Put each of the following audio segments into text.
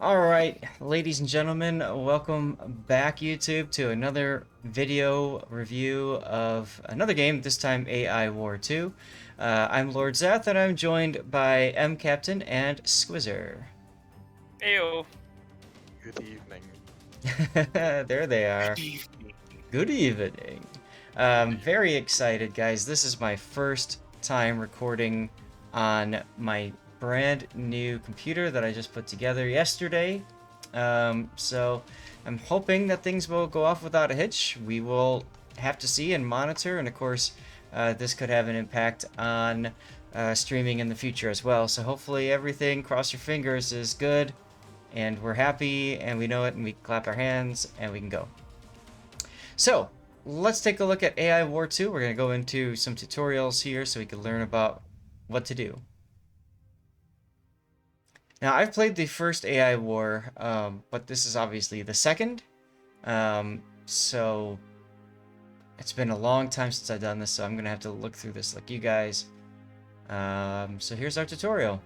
Alright, ladies and gentlemen, welcome back YouTube to another video review of another game, this time AI War 2. I'm Lord Zath and I'm joined by M Captain and Squizzer. Ew. Good evening. There they are. Evening. Good evening. Very excited, guys. This is my first time recording on my brand new computer that I just put together yesterday. So I'm hoping that things will go off without a hitch. We will have to see and monitor, and of course, this could have an impact on streaming in the future as well. So hopefully everything, cross your fingers, is good, and we're happy, and we know it, and we clap our hands, and we can go. So, let's take a look at AI War 2. We're going to go into some tutorials here so we can learn about what to do. Now, I've played the first AI War, but this is obviously the second. So, it's been a long time since I've done this, so I'm going to have to look through this like you guys. So here's our tutorial.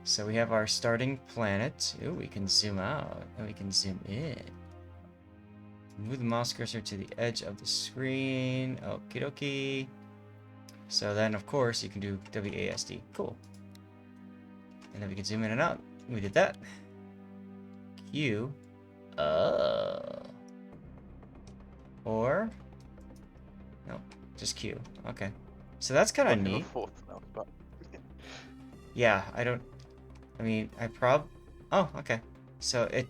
So we have our starting planet. Ooh, we can zoom out, and we can zoom in. Move the mouse cursor to the edge of the screen. Okie dokie. So then, of course, you can do WASD. Cool. And then we can zoom in and out. We did that. Q. Or... No, just Q. Okay. So that's kind of Looking neat. for fourth now, but Yeah, I mean, Oh, okay. So it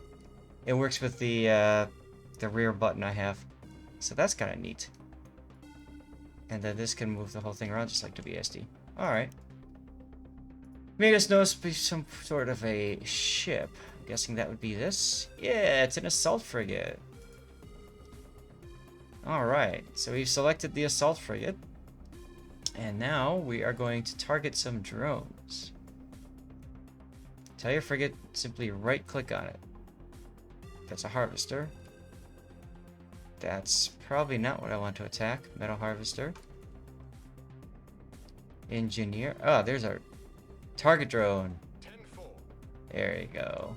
works with the rear button I have. So that's kind of neat. And then this can move the whole thing around just like WSD. Alright. Made us notice some sort of a ship. I'm guessing that would be this. Yeah, it's an assault frigate. Alright, so we've selected the assault frigate. And now we are going to target some drones. Tell your frigate, simply right click on it. That's a harvester. That's probably not what I want to attack. Metal harvester. Engineer. Oh, there's our target drone. 10-4. There you go.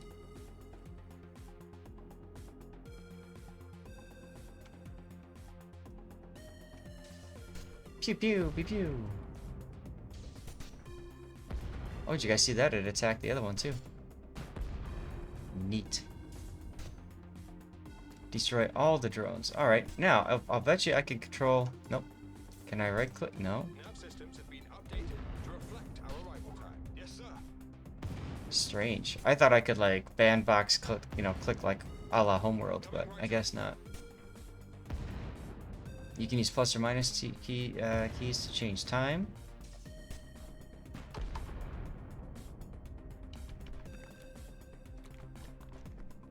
Pew pew pew pew. Oh, did you guys see that? It attacked the other one too. Neat. Destroy all the drones. Alright, now, I'll bet you I can control... Nope. Can I right click? No. Nav systems have been updated to reflect our arrival time. Yes, sir. Strange. I thought I could, like, bandbox click, click like a la Homeworld, but I guess not. You can use plus or minus keys to change time.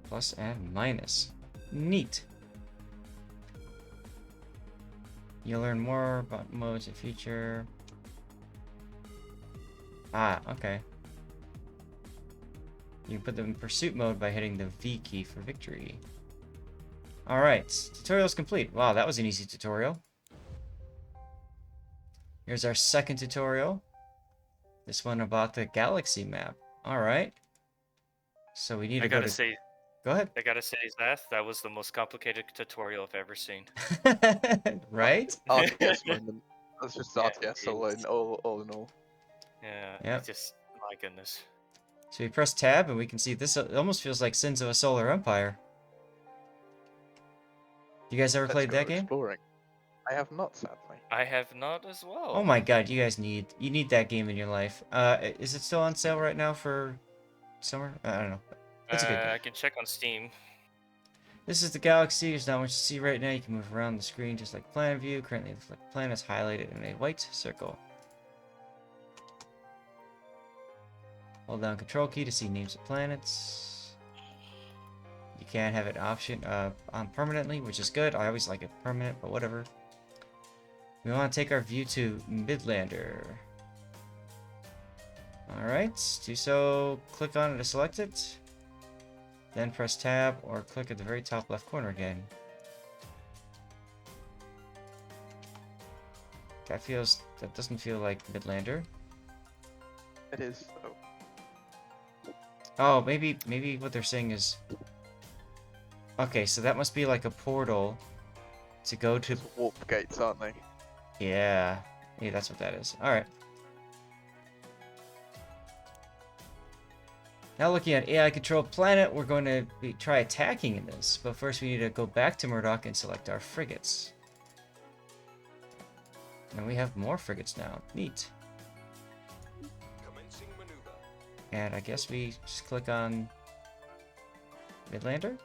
Plus and minus. Neat. You'll learn more about modes in future. Ah, okay. You can put them in pursuit mode by hitting the V key for victory. Alright, tutorial's complete. Wow, that was an easy tutorial. Here's our second tutorial. This one about the galaxy map. Alright. So we need to go to... Go ahead. I gotta say, Zath, that was the most complicated tutorial I've ever seen. Right? RTS moment. That's just Yeah, RTS it all is. in all in all. Yeah, Yep. it's just, my goodness. So we press tab and we can see this. It almost feels like Sins of a Solar Empire. You guys ever Let's played go that game? exploring. I have not, sadly. I have not as well. Oh my god, you guys need that game in your life. Is it still on sale right now for summer? I don't know. It's a good game. I can check on Steam. This is the galaxy. There's not much to see right now. You can move around the screen just like planet view. Currently, the planet is highlighted in a white circle. Hold down Control key to see names of planets. You can't have it option on permanently, which is good. I always like it permanent, but whatever. We want to take our view to Midlander. Alright, do so. Click on it to select it. Then press tab or click at the very top left corner again. That doesn't feel like Midlander. It is. Oh. Oh, maybe what they're saying is... Okay, so that must be like a portal to go to... Those warp gates, aren't they? Yeah. Yeah, that's what that is. Alright. Now looking at AI-controlled planet, we're going to try attacking in this. But first we need to go back to Murdoch and select our frigates. And we have more frigates now. Neat. Commencing maneuver. And I guess we just click on Midlander.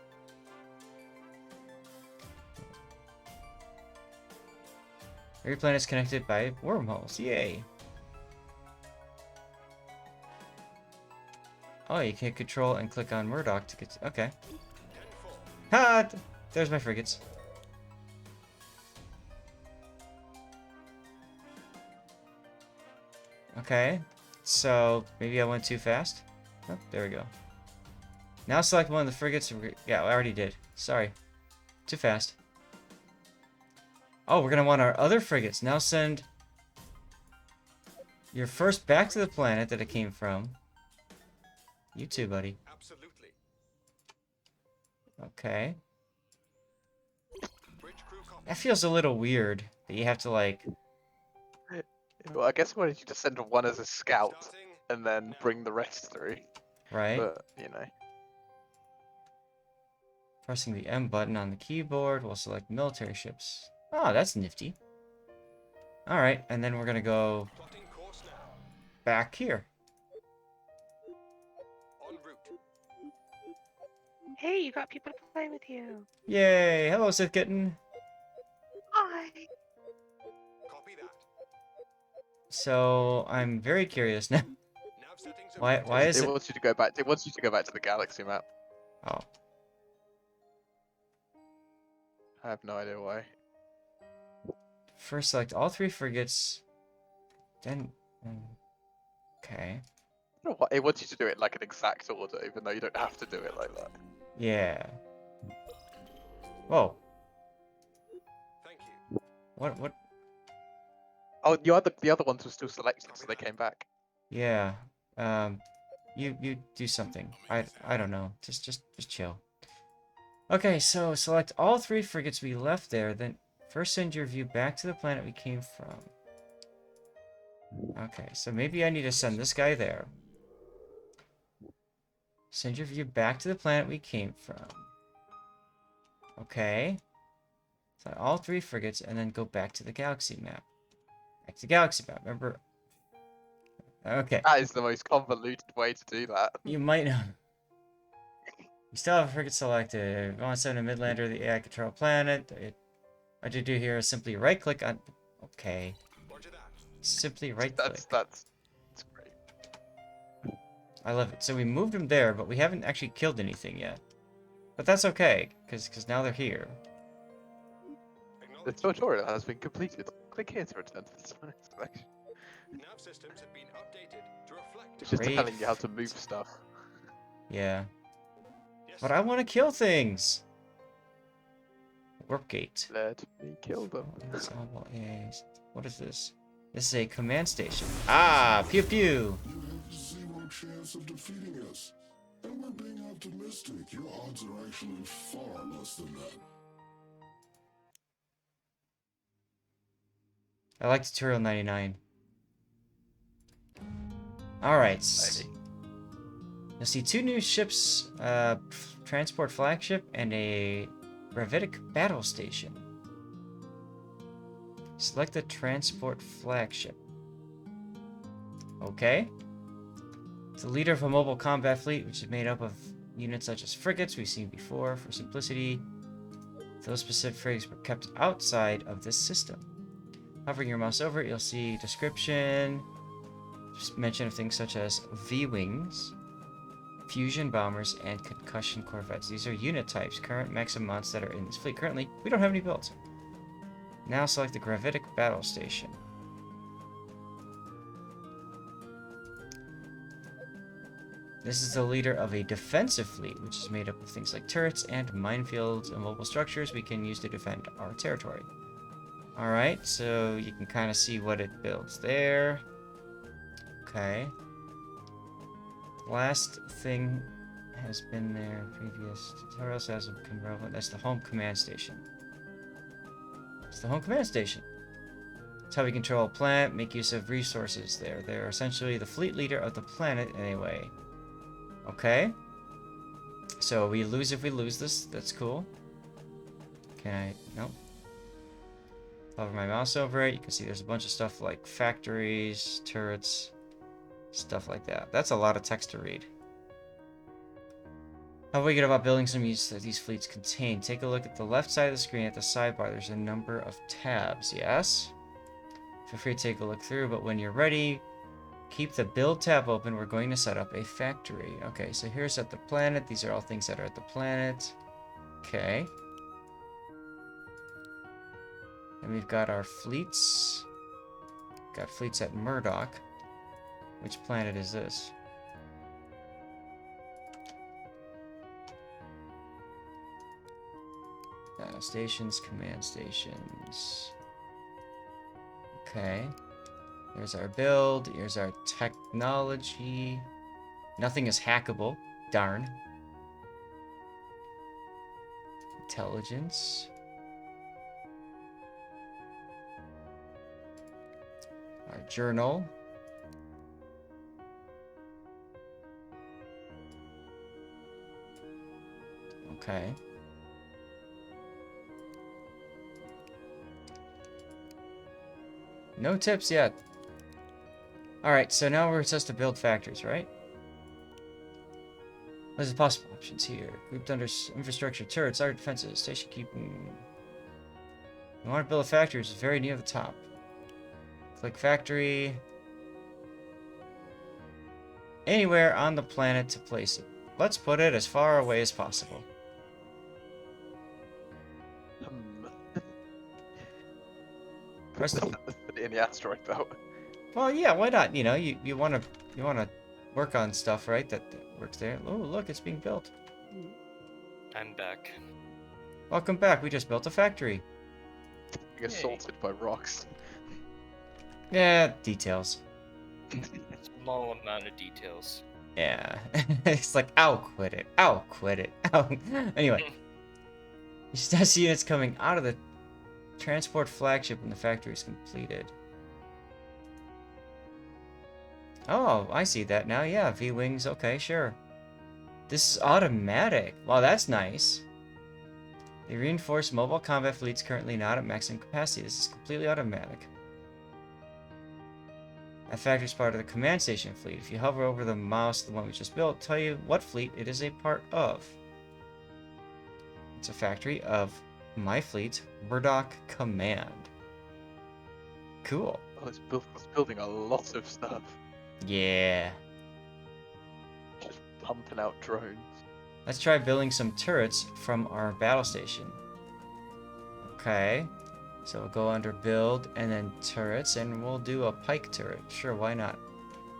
Every planet is connected by wormholes. Yay! Oh, you can control and click on Murdoch to get to... Okay. 10-4. Ha! There's my frigates. Okay. So, maybe I went too fast? Oh, there we go. Now select one of the frigates. Yeah, I already did. Sorry. Too fast. Oh, we're going to want our other frigates. Now send your first back to the planet that it came from. You too, buddy. Absolutely. Okay. Bridge crew copy. That feels a little weird that you have to, like... Well, I guess I wanted you to send one as a scout Starting. and then bring the rest through. Right? But, you know. Pressing the M button on the keyboard will select military ships. Oh, that's nifty. Alright, and then we're gonna go Plotting course now. back here. En route. Hey, you got people to play with you. Yay! Hello, Sith Kitten! Hi. Copy that. So, I'm very curious now. Nav settings are Why is It it... wants you to go back. It wants you to go back to the galaxy map. Oh. I have no idea why. First select all three frigates. Then... Okay. I don't know why. It wants you to do it like an exact order, even though you don't have to do it like that. Yeah. Whoa. Thank you. What? Oh, the other ones were still selected, so they came back. Yeah. You do something. I don't know. Just chill. Okay, so select all three frigates we left there, then first send your view back to the planet we came from. Okay, so maybe I need to send this guy there. Send your view back to the planet we came from. Okay. Select all three frigates and then go back to the galaxy map. Back to the galaxy map, remember? Okay. That is the most convoluted way to do that. You might know. You still have a frigate selected. Go on send a Midlander to the AI control planet. What you do here is simply right click on... Okay. Roger that. Simply right click. That's great. I love it. So we moved them there, but we haven't actually killed anything yet. But that's okay, because now they're here. The Acknowledged. tutorial has been completed. Click here to return to the selection. Nav systems have been updated to reflect. It's just Great. telling you how to move stuff. Yeah. Yes. But I want to kill things! Warp gate. Let me kill them. Ensemble is... What is this? This is a command station. Ah! Pew pew! You have zero chance of defeating us. And we're being optimistic. Your odds are actually far less than that. I like Tutorial 99. Alright. Maybe. You'll see two new ships, transport flagship and a gravitic battle station. Select the transport flagship. Okay. It's the leader of a mobile combat fleet, which is made up of units such as frigates we've seen before. For simplicity, those specific frigates were kept outside of this system. Hovering your mouse over it, you'll see description, just mention of things such as V-Wings, fusion bombers, and concussion corvettes. These are unit types, current maximum mods that are in this fleet. Currently, we don't have any built. Now select the gravitic battle station. This is the leader of a defensive fleet, which is made up of things like turrets and minefields and mobile structures we can use to defend our territory. Alright, so you can kind of see what it builds there. Okay. Last thing has been there previous tutorials has become relevant. That's the home command station. It's the home command station. It's how we control a planet, make use of resources there. They're essentially the fleet leader of the planet anyway. Okay. So we lose if we lose this. That's cool. Can I? Nope. Hover my mouse over it. You can see there's a bunch of stuff like factories, turrets, stuff like that. That's a lot of text to read. How about we get about building some use that these fleets contain? Take a look at the left side of the screen at the sidebar. There's a number of tabs. Yes? Feel free to take a look through, but when you're ready, keep the build tab open. We're going to set up a factory. Okay, so here's at the planet. These are all things that are at the planet. Okay. And we've got our fleets. Got fleets at Murdoch. Which planet is this? Stations, command stations. Okay. Here's our build. Here's our technology. Nothing is hackable. Darn. Intelligence. Our journal. Okay. No tips yet. Alright, so now we're supposed to build factories, right? What are the possible options here? Grouped under infrastructure, turrets, air defenses, station keeping. You want to build a factory, which is very near the top. Click factory. Anywhere on the planet to place it. Let's put it as far away as possible. Press the... Put it in the asteroid belt. Well, yeah, why not? You know, you wanna work on stuff, right? That works there. Oh, look, it's being built. I'm back. Welcome back. We just built a factory. Being assaulted by rocks. Yeah, details. Small amount of details. Yeah, it's like I'll quit it. I'll quit it. Anyway, you start seeing units coming out of the transport flagship when the factory is completed. Oh, I see that now. Yeah, V-Wings. Okay, sure. This is automatic. Wow, that's nice. The reinforced mobile combat fleet's currently not at maximum capacity. This is completely automatic. That factory is part of the command station fleet. If you hover over the mouse, the one we just built, tell you what fleet it is a part of. It's a factory of my fleet, Murdoch Command. Cool. Oh, it's building a lot of stuff. Yeah. Just pumping out drones. Let's try building some turrets from our battle station. Okay. So we'll go under build and then turrets, and we'll do a pike turret. Sure, why not?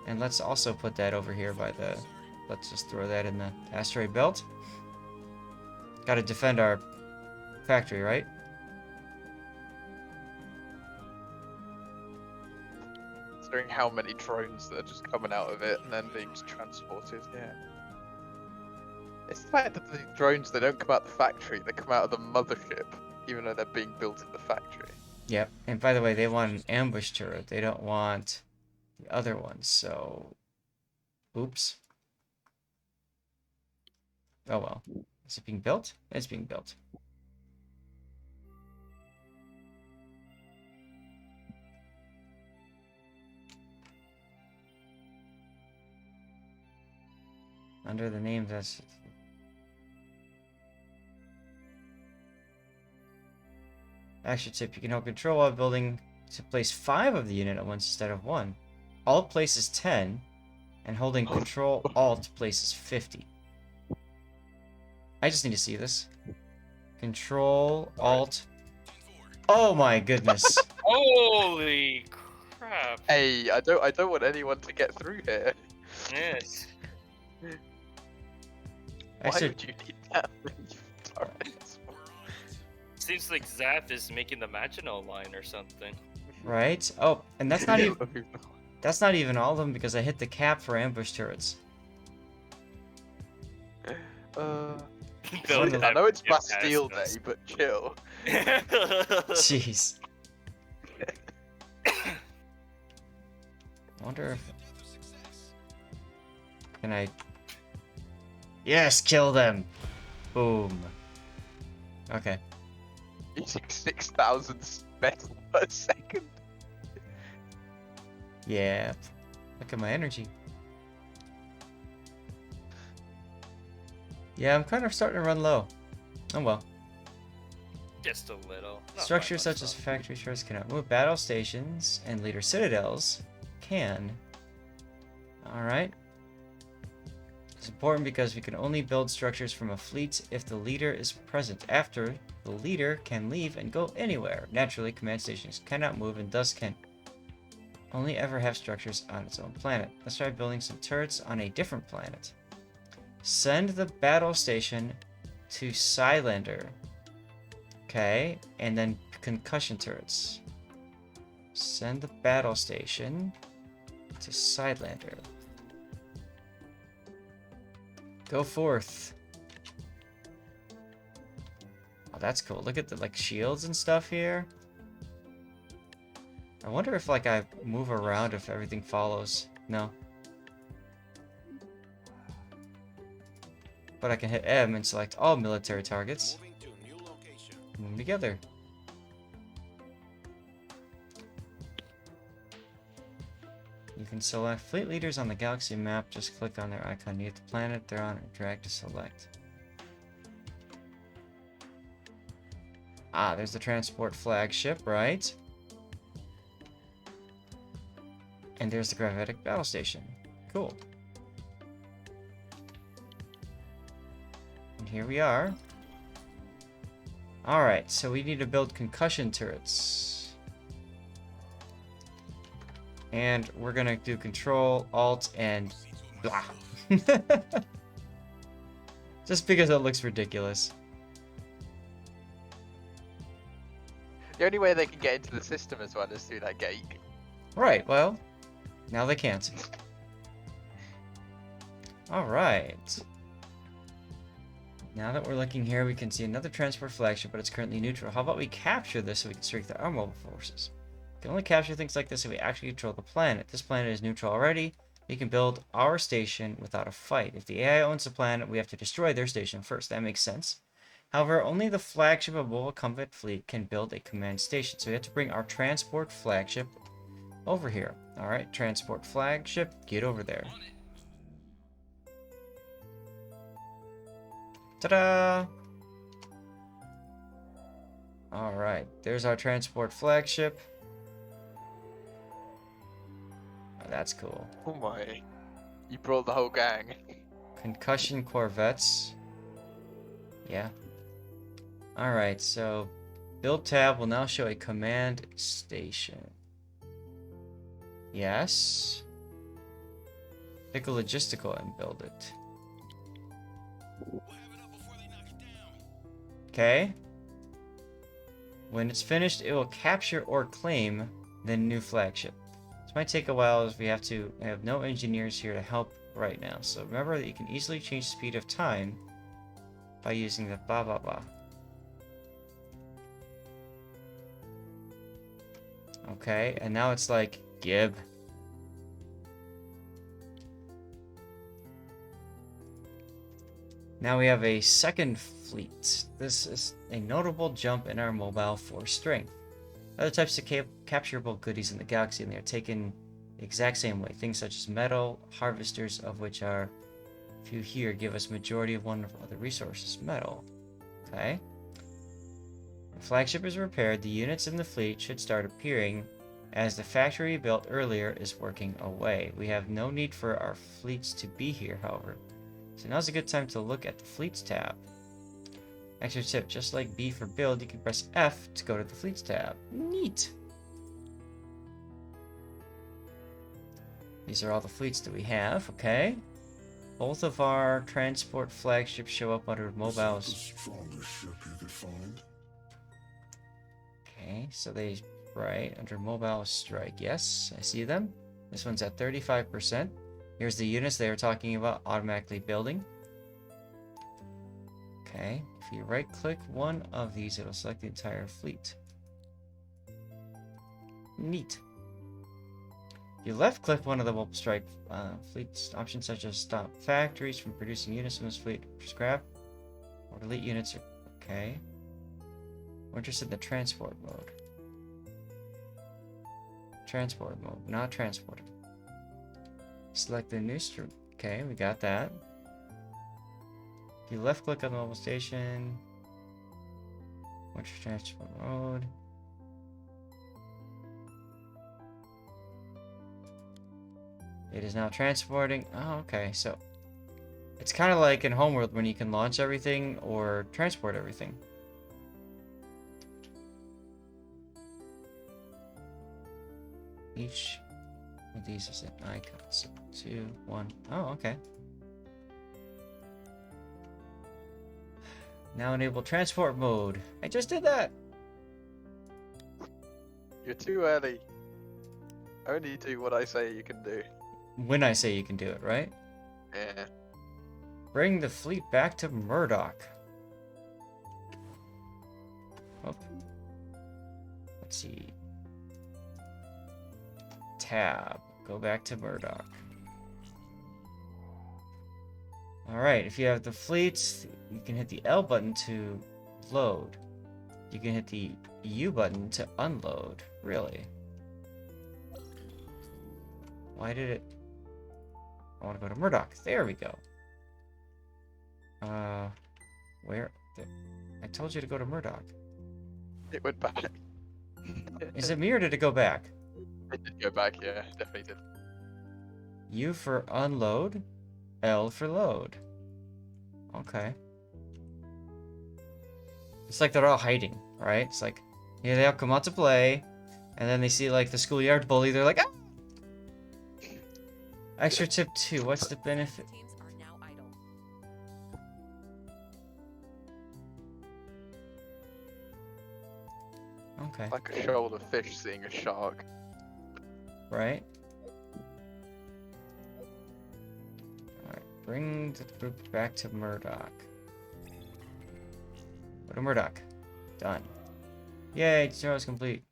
And let's also put that over here by the... Let's just throw that in the asteroid belt. Gotta defend our factory, right? Considering how many drones that are just coming out of it and then being transported, yeah. It's the fact that the drones, they don't come out the factory, they come out of the mothership, even though they're being built in the factory. Yep. And by the way, they want an ambush turret. They don't want the other ones, so... Oops. Oh well. Is it being built? It's being built. Under the name that's... Action tip, you can hold control while building to place 5 of the unit at once instead of 1. Alt places 10, and holding control alt places 50. I just need to see this. Control alt. Oh my goodness. Holy crap! Hey, I don't want anyone to get through here. Yes. Why Actually, would you need that many turrets? Seems like Zaf is making the Maginot line or something. right? Oh, and that's not even all of them because I hit the cap for ambush turrets. Uh, Build I I know it's them Bastille Day, as but chill. Jeez. I wonder if... Can I... Yes, kill them! Boom. Okay. Using 6,000 metal per second. Yeah. Look at my energy. Yeah, I'm kind of starting to run low. Oh well. Just a little. Not by Structures much, such as though. factory shores cannot move. Battle stations and leader citadels can. Alright. It's important because we can only build structures from a fleet if the leader is present. After, the leader can leave and go anywhere. Naturally, command stations cannot move and thus can only ever have structures on its own planet. Let's try building some turrets on a different planet. Send the battle station to Cylander. Okay, and then concussion turrets. Send the battle station to Cylander. Go forth. Oh, that's cool. Look at the like shields and stuff here. I wonder if like I move around if everything follows. No. But I can hit M and select all military targets. Moving to new location. Move them together. You can select fleet leaders on the galaxy map. Just click on their icon near the planet they're on and drag to select. Ah, there's the transport flagship, right? And there's the gravitic battle station. Cool. And here we are. Alright, so we need to build concussion turrets. And we're gonna do Control, Alt, and blah. Just because it looks ridiculous. The only way they can get into the system as well is through that gate. Right, well, now they can't. Alright. Now that we're looking here, we can see another transport flagship, but it's currently neutral. How about we capture this so we can strengthen our mobile forces? We can only capture things like this if we actually control the planet. This planet is neutral already. We can build our station without a fight. If the AI owns the planet, we have to destroy their station first. That makes sense. However, only the flagship of Mobile Combat Fleet can build a command station. So we have to bring our transport flagship over here. Alright, transport flagship, get over there. Ta-da! Alright, there's our transport flagship. Oh, that's cool. Oh my. You brought the whole gang. Concussion corvettes. Yeah. Alright, so build tab will now show a command station. Yes. Pick a logistical and build it. Okay. When it's finished, it will capture or claim the new flagship. This might take a while as we have no engineers here to help right now. So remember that you can easily change the speed of time by using the blah blah blah. Okay, and now it's like Gib. Now we have a second fleet. This is a notable jump in our mobile force strength. Other types of capturable goodies in the galaxy, and they are taken the exact same way. Things such as metal, harvesters of which are few here, give us majority of one of other resources. Metal. Okay. The flagship is repaired. The units in the fleet should start appearing as the factory built earlier is working away. We have no need for our fleets to be here, however. So now's a good time to look at the Fleets tab. Extra tip, just like B for build, you can press F to go to the Fleets tab. Neat! These are all the fleets that we have, okay? Both of our transport flagships show up under Is that mobiles. the strongest ship you could find? Okay, so they, right, under mobile strike. Yes, I see them. This one's at 35%. Here's the units they were talking about automatically building. Okay, if you right-click one of these, it'll select the entire fleet. Neat. If you left-click one of the will strike fleets options such as stop factories from producing units in this fleet, scrap, or delete units. Okay. We're interested in the transport mode. Transport mode, not transporter. Select the new stream. Okay, we got that. If you left-click on the mobile station, what's your transport mode? It is now transporting. Oh, okay. So it's kind of like in Homeworld when you can launch everything or transport everything. Each of these is an icon. So 2, 1. Oh, okay. Now enable transport mode. I just did that. You're too early. Only do what I say you can do. When I say you can do it, right? Yeah. Bring the fleet back to Murdoch. Oh. Let's see. Tab. Go back to Murdoch. Alright, if you have the fleets, you can hit the L button to load. You can hit the U button to unload. Really? Why did it... I want to go to Murdoch. There we go. Where? I told you to go to Murdoch. It went back. Is it me or did it go back? It did go back, yeah, definitely did. U for unload, L for load. Okay. It's like they're all hiding, right? It's like, yeah, they all come out to play, and then they see like the schoolyard bully, they're like, ah! Extra tip 2, what's the benefit? Teams are now idle. Okay, Like a shoulder fish seeing a shark. right? Alright, bring the group back to Murdoch. Go to Murdoch. Done. Yay, tutorial is complete.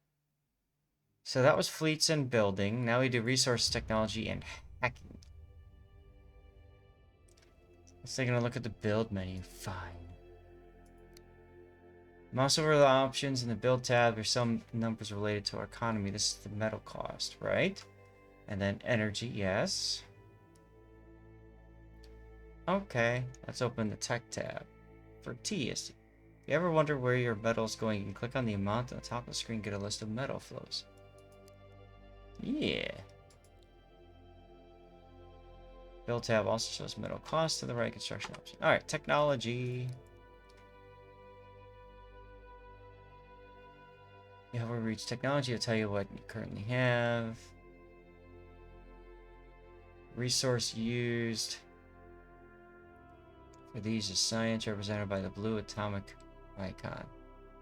So that was fleets and building. Now we do resource technology and hacking. Let's take a look at the build menu. Fine. Mouse over the options in the build tab. There's some numbers related to our economy. This is the metal cost, right? And then energy, yes. Okay, let's open the tech tab. For T, if you ever wonder where your metal is going, you can click on the amount on the top of the screen, get a list of metal flows. Yeah. Build tab also shows metal cost to the right construction option. Alright, technology. You have reach technology, it'll tell you what you currently have. Resource used. For these is science represented by the blue atomic icon.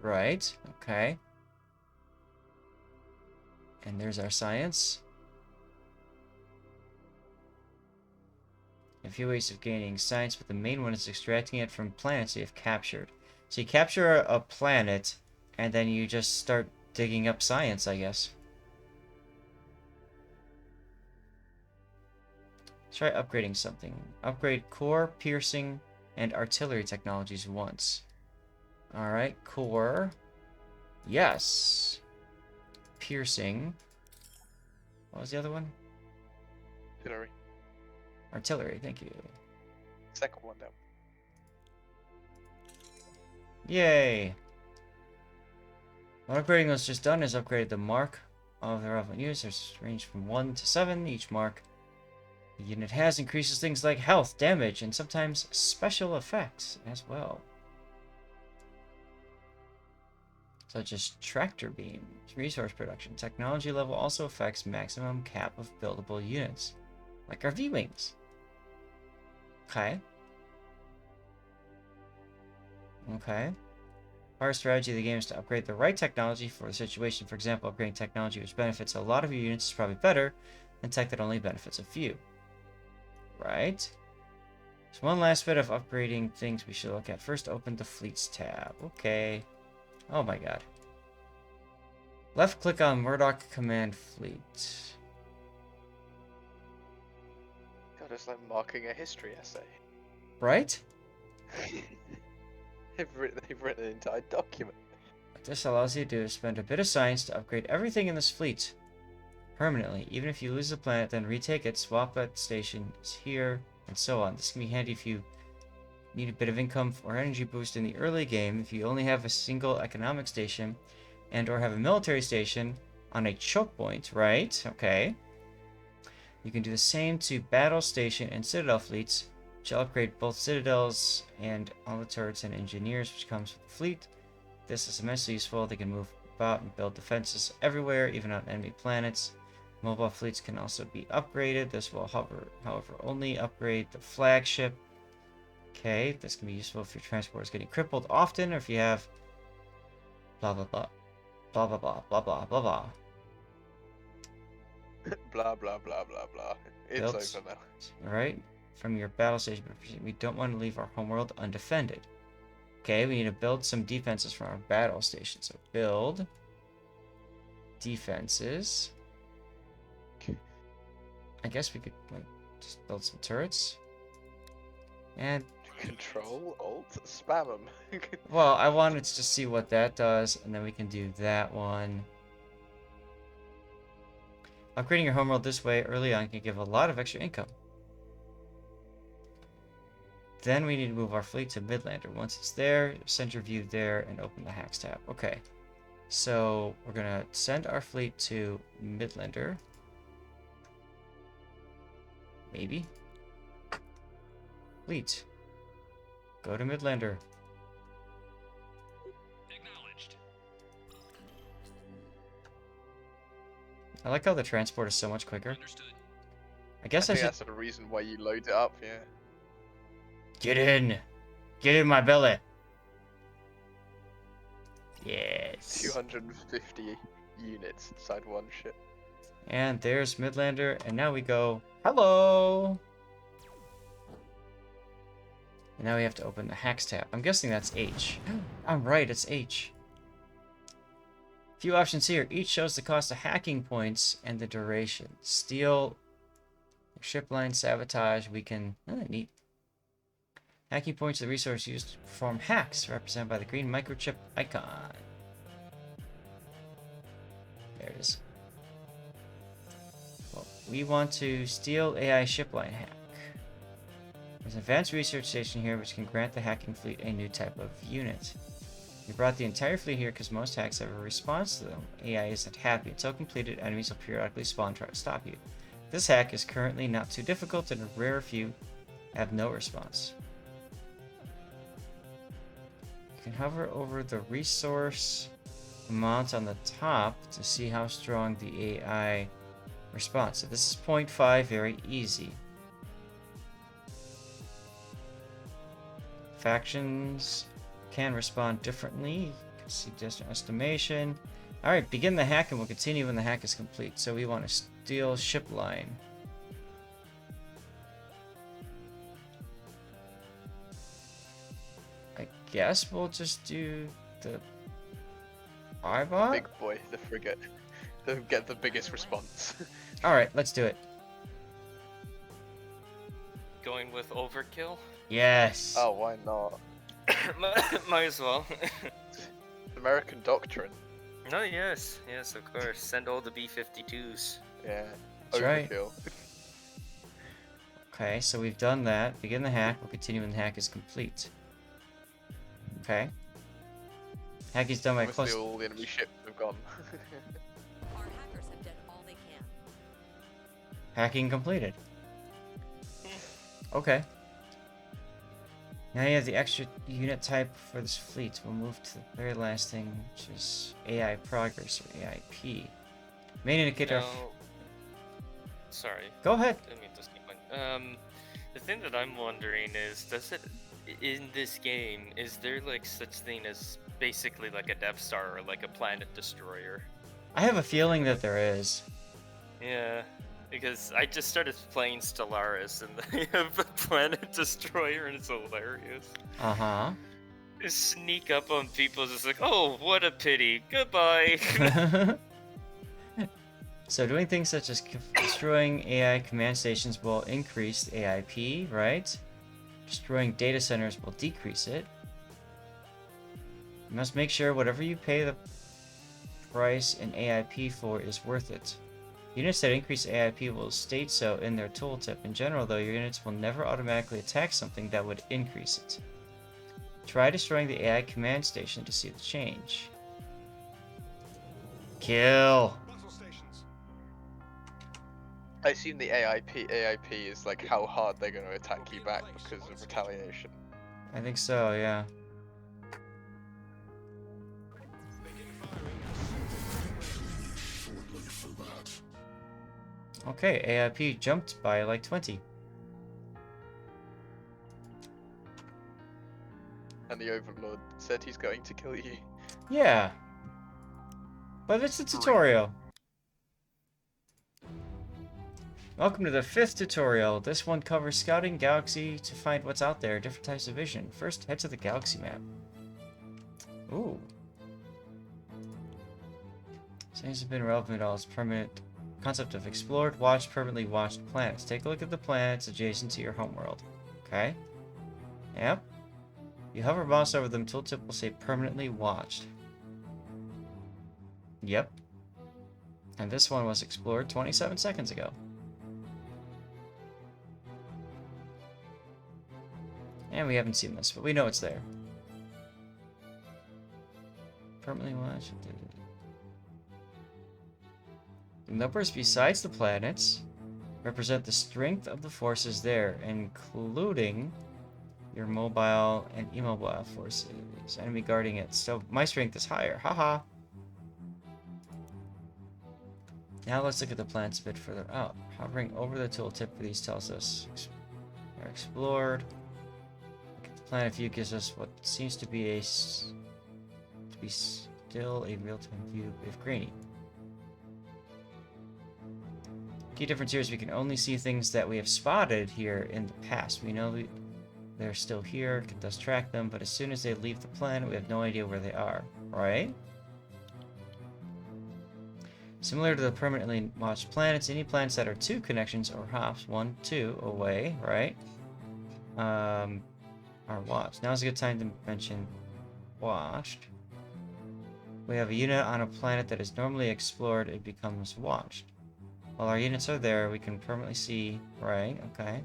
Right, okay. And there's our science. A few ways of gaining science, but the main one is extracting it from planets you have captured. So you capture a planet, and then you just start digging up science, I guess. Let's try upgrading something. Upgrade core, piercing, and artillery technologies once. Alright, core. Yes. Piercing. What was the other one? Artillery. Artillery, thank you. Second one down. Yay! What upgrading was just done is upgraded the mark of the relevant units. There's range from 1 to 7. Each mark the unit has increases things like health, damage, and sometimes special effects as well. Such as tractor beam, resource production. Technology level also affects maximum cap of buildable units, like our V-Wings. Okay. Okay. Our strategy of the game is to upgrade the right technology for the situation. For example, upgrading technology which benefits a lot of your units is probably better than tech that only benefits a few. Right? So one last bit of upgrading things we should look at. First, open the fleets tab. Okay. Oh my god. Left click on Murdoch Command Fleet. God, it's like marking a history essay. Right? They've written an entire document. What this allows you to do is spend a bit of science to upgrade everything in this fleet. Permanently. Even if you lose the planet, then retake it, swap that station is here, and so on. This can be handy if you need a bit of income or energy boost in the early game. If you only have a single economic station and or have a military station on a choke point, right? Okay. You can do the same to battle station and citadel fleets, which will upgrade both citadels and all the turrets and engineers which comes with the fleet. This is immensely useful. They can move about and build defenses everywhere, even on enemy planets. Mobile fleets can also be upgraded. This will, however, only upgrade the flagship. Okay, this can be useful if your transport is getting crippled often, or if you have blah blah blah blah blah blah blah blah blah blah. Blah blah blah blah blah. It's Built. over now. Alright, from your battle station, but we don't want to leave our homeworld undefended. Okay, we need to build some defenses from our battle station. So build defenses. I guess we could like just build some turrets. And Control Alt spam them. well, I wanted to just see what that does, and then we can do that one. Upgrading your homeworld this way early on can give a lot of extra income. Then we need to move our fleet to Midlander. Once it's there, send your view there and open the hacks tab. Okay, so we're gonna send our fleet to Midlander. Maybe. Fleet. Go to Midlander. Acknowledged. I like how the transport is so much quicker. Understood. I guess I I think should that's the reason why you load it up, yeah. get in. Get in my belly. Yes. 250 units inside one ship. And there's Midlander, and now we go, hello! And now we have to open the hacks tab. I'm guessing that's H. I'm right, it's H. Few options here. Each shows the cost of hacking points and the duration. Steal, ship line, sabotage, we can... Oh, neat. Hacking points are the resource used to perform hacks, represented by the green microchip icon. There it is. Well, we want to steal AI ship line hack. There's an advanced research station here which can grant the hacking fleet a new type of unit. We brought the entire fleet here because most hacks have a response to them. AI isn't happy. Until completed, enemies will periodically spawn and try to stop you. This hack is currently not too difficult, and a rare few have no response. You can hover over the resource amount on the top to see how strong the AI responds. So this is 0.5, very easy. Factions can respond differently. You can see just estimation. Alright, begin the hack and we'll continue when the hack is complete. So we want to steal ship line. I guess we'll just do the Ibot? Big boy, the frigate. They'll get the biggest response. Alright, let's do it. Going with overkill? Yes. Oh, why not? Might as well. American doctrine. No, yes, of course. Send all the B-52s. Yeah. That's right. Overkill. Okay, so we've done that. Begin the hack. We'll continue when the hack is complete. Okay. Hack is done by Obviously, close. all the enemy ships have gone. Our hackers have done all they can. Hacking completed. Okay. Now you have the extra unit type for this fleet. We'll move to the very last thing, which is AI progress or AIP. Main indicator. Now, sorry, Go ahead. didn't mean to skip one. The thing that I'm wondering is, does it in this game, is there like such thing as basically like a Death Star or like a planet destroyer? I have a feeling that there is. Yeah, Because I just started playing Stellaris and they have a Planet Destroyer and it's hilarious. Uh-huh. Just sneak up on people, just like, oh, what a pity, goodbye. So doing things such as destroying AI command stations will increase the AIP, right? Destroying data centers will decrease it. You must make sure whatever you pay the price in AIP for is worth it. Units that increase AIP will state so in their tooltip. In general, though, your units will never automatically attack something that would increase it. Try destroying the AI command station to see the change. Kill! Battle stations. I assume the AIP is like how hard they're going to attack you back because of retaliation. I think so, yeah. Begin firing. Shortly for that. Okay, AIP jumped by like 20. And the Overlord said he's going to kill you. Yeah. But it's a tutorial. Welcome to the 5th tutorial. This one covers scouting galaxy to find what's out there, different types of vision. First, head to the galaxy map. Ooh. Seems to have been relevant at all. It's permanent concept of explored, watched, permanently watched planets. Take a look at the planets adjacent to your homeworld. Okay. Yep. You hover mouse over them, tooltip will say permanently watched. Yep. And this one was explored 27 seconds ago. And we haven't seen this, but we know it's there. Permanently watched. The numbers besides the planets represent the strength of the forces there, including your mobile and immobile forces. Enemy guarding it. So my strength is higher. Haha. Now let's look at the planets a bit further out. Hovering over the tooltip for these tells us they're explored. Look at the planet view gives us what seems to be still a real-time view if grainy. Key difference here is we can only see things that we have spotted here in the past. We know they're still here, can thus track them, but as soon as they leave the planet, we have no idea where they are, right? Similar to the permanently watched planets, any planets that are 2 connections or hops, 1, 2 away, right? Are watched. Now is a good time to mention watched. We have a unit on a planet that is normally explored, it becomes watched. While our units are there, we can permanently see, right? Okay.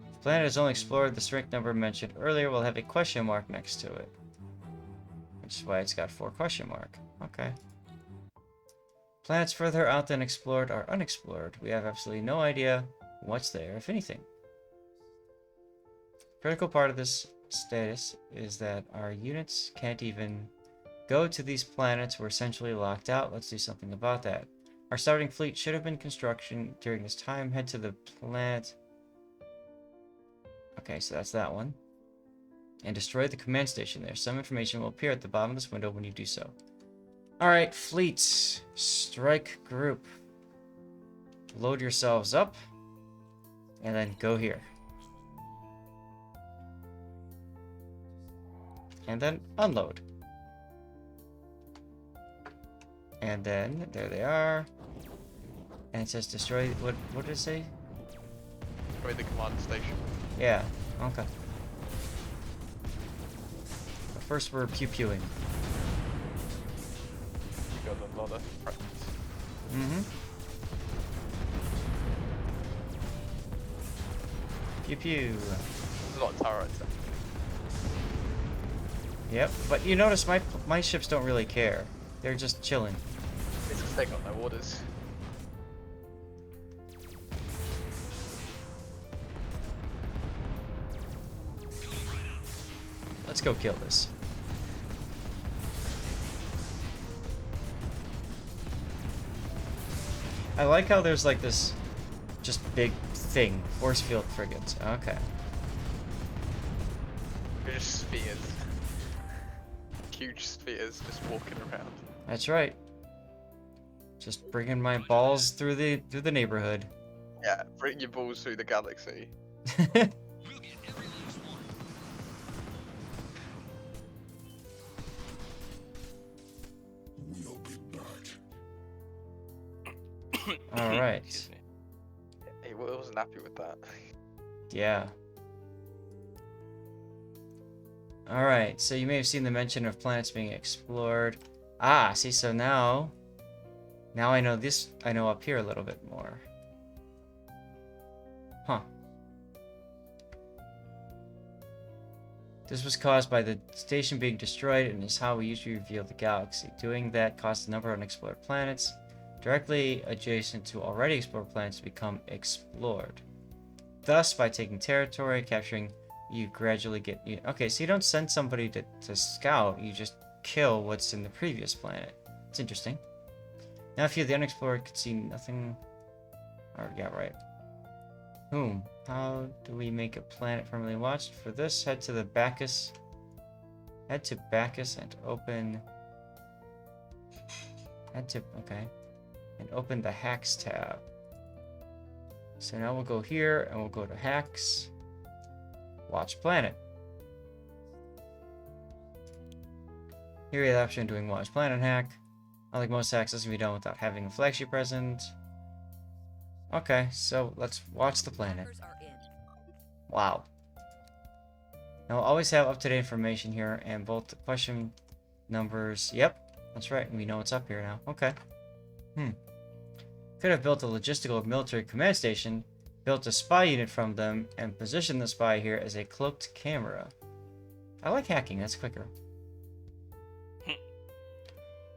If the planet is only explored, the strength number mentioned earlier will have a question mark next to it. Which is why it's got 4 question mark. Okay. Planets further out than explored are unexplored. We have absolutely no idea what's there, if anything. Critical part of this status is that our units can't even go to these planets. We're essentially locked out. Let's do something about that. Our starting fleet should have been construction during this time. Head to the planet. Okay, so that's that one. And destroy the command station there. Some information will appear at the bottom of this window when you do so. Alright, fleets. Strike group. Load yourselves up. And then go here. And then unload. And then there they are. And it says destroy. What did it say? Destroy the command station. Yeah. Okay. But first we're pew-pewing. You got a lot of practice. Mm-hmm. Pew-pew. There's a lot of turrets. Yep. But you notice my ships don't really care. They're just chilling. It's because they got no orders. Let's go kill this. I like how there's like this just big thing. Force field frigates. Okay. They're just spheres. huge spheres just walking around. That's right. Just bringing my balls through the neighborhood. Yeah, bring your balls through the galaxy. We'll be back. All right. Excuse me. He wasn't happy with that. Yeah. All right. So you may have seen the mention of planets being explored. Ah, see. So now I know this. I know up here a little bit more. Huh. This was caused by the station being destroyed and is how we usually reveal the galaxy. Doing that caused a number of unexplored planets directly adjacent to already explored planets to become explored. Thus, by taking territory, capturing, you gradually get... Okay, so you don't send somebody to scout, you just kill what's in the previous planet. It's interesting. Now, if you're the unexplored, could see nothing... Oh, yeah, right. How do we make a planet permanently watched? For this, head to Bacchus and open... Okay. And open the Hacks tab. So now we'll go here and we'll go to Hacks. Watch Planet. Here we have the option of doing Watch Planet hack. Unlike most hacks, this can be done without having a flagship present. Okay, so let's watch the planet. Hackers are in. Wow. Now we'll always have up-to-date information here and both the question numbers. Yep, that's right. We know what's up here now. Okay. Could have built a logistical military command station, built a spy unit from them, and positioned the spy here as a cloaked camera. I like hacking, that's quicker.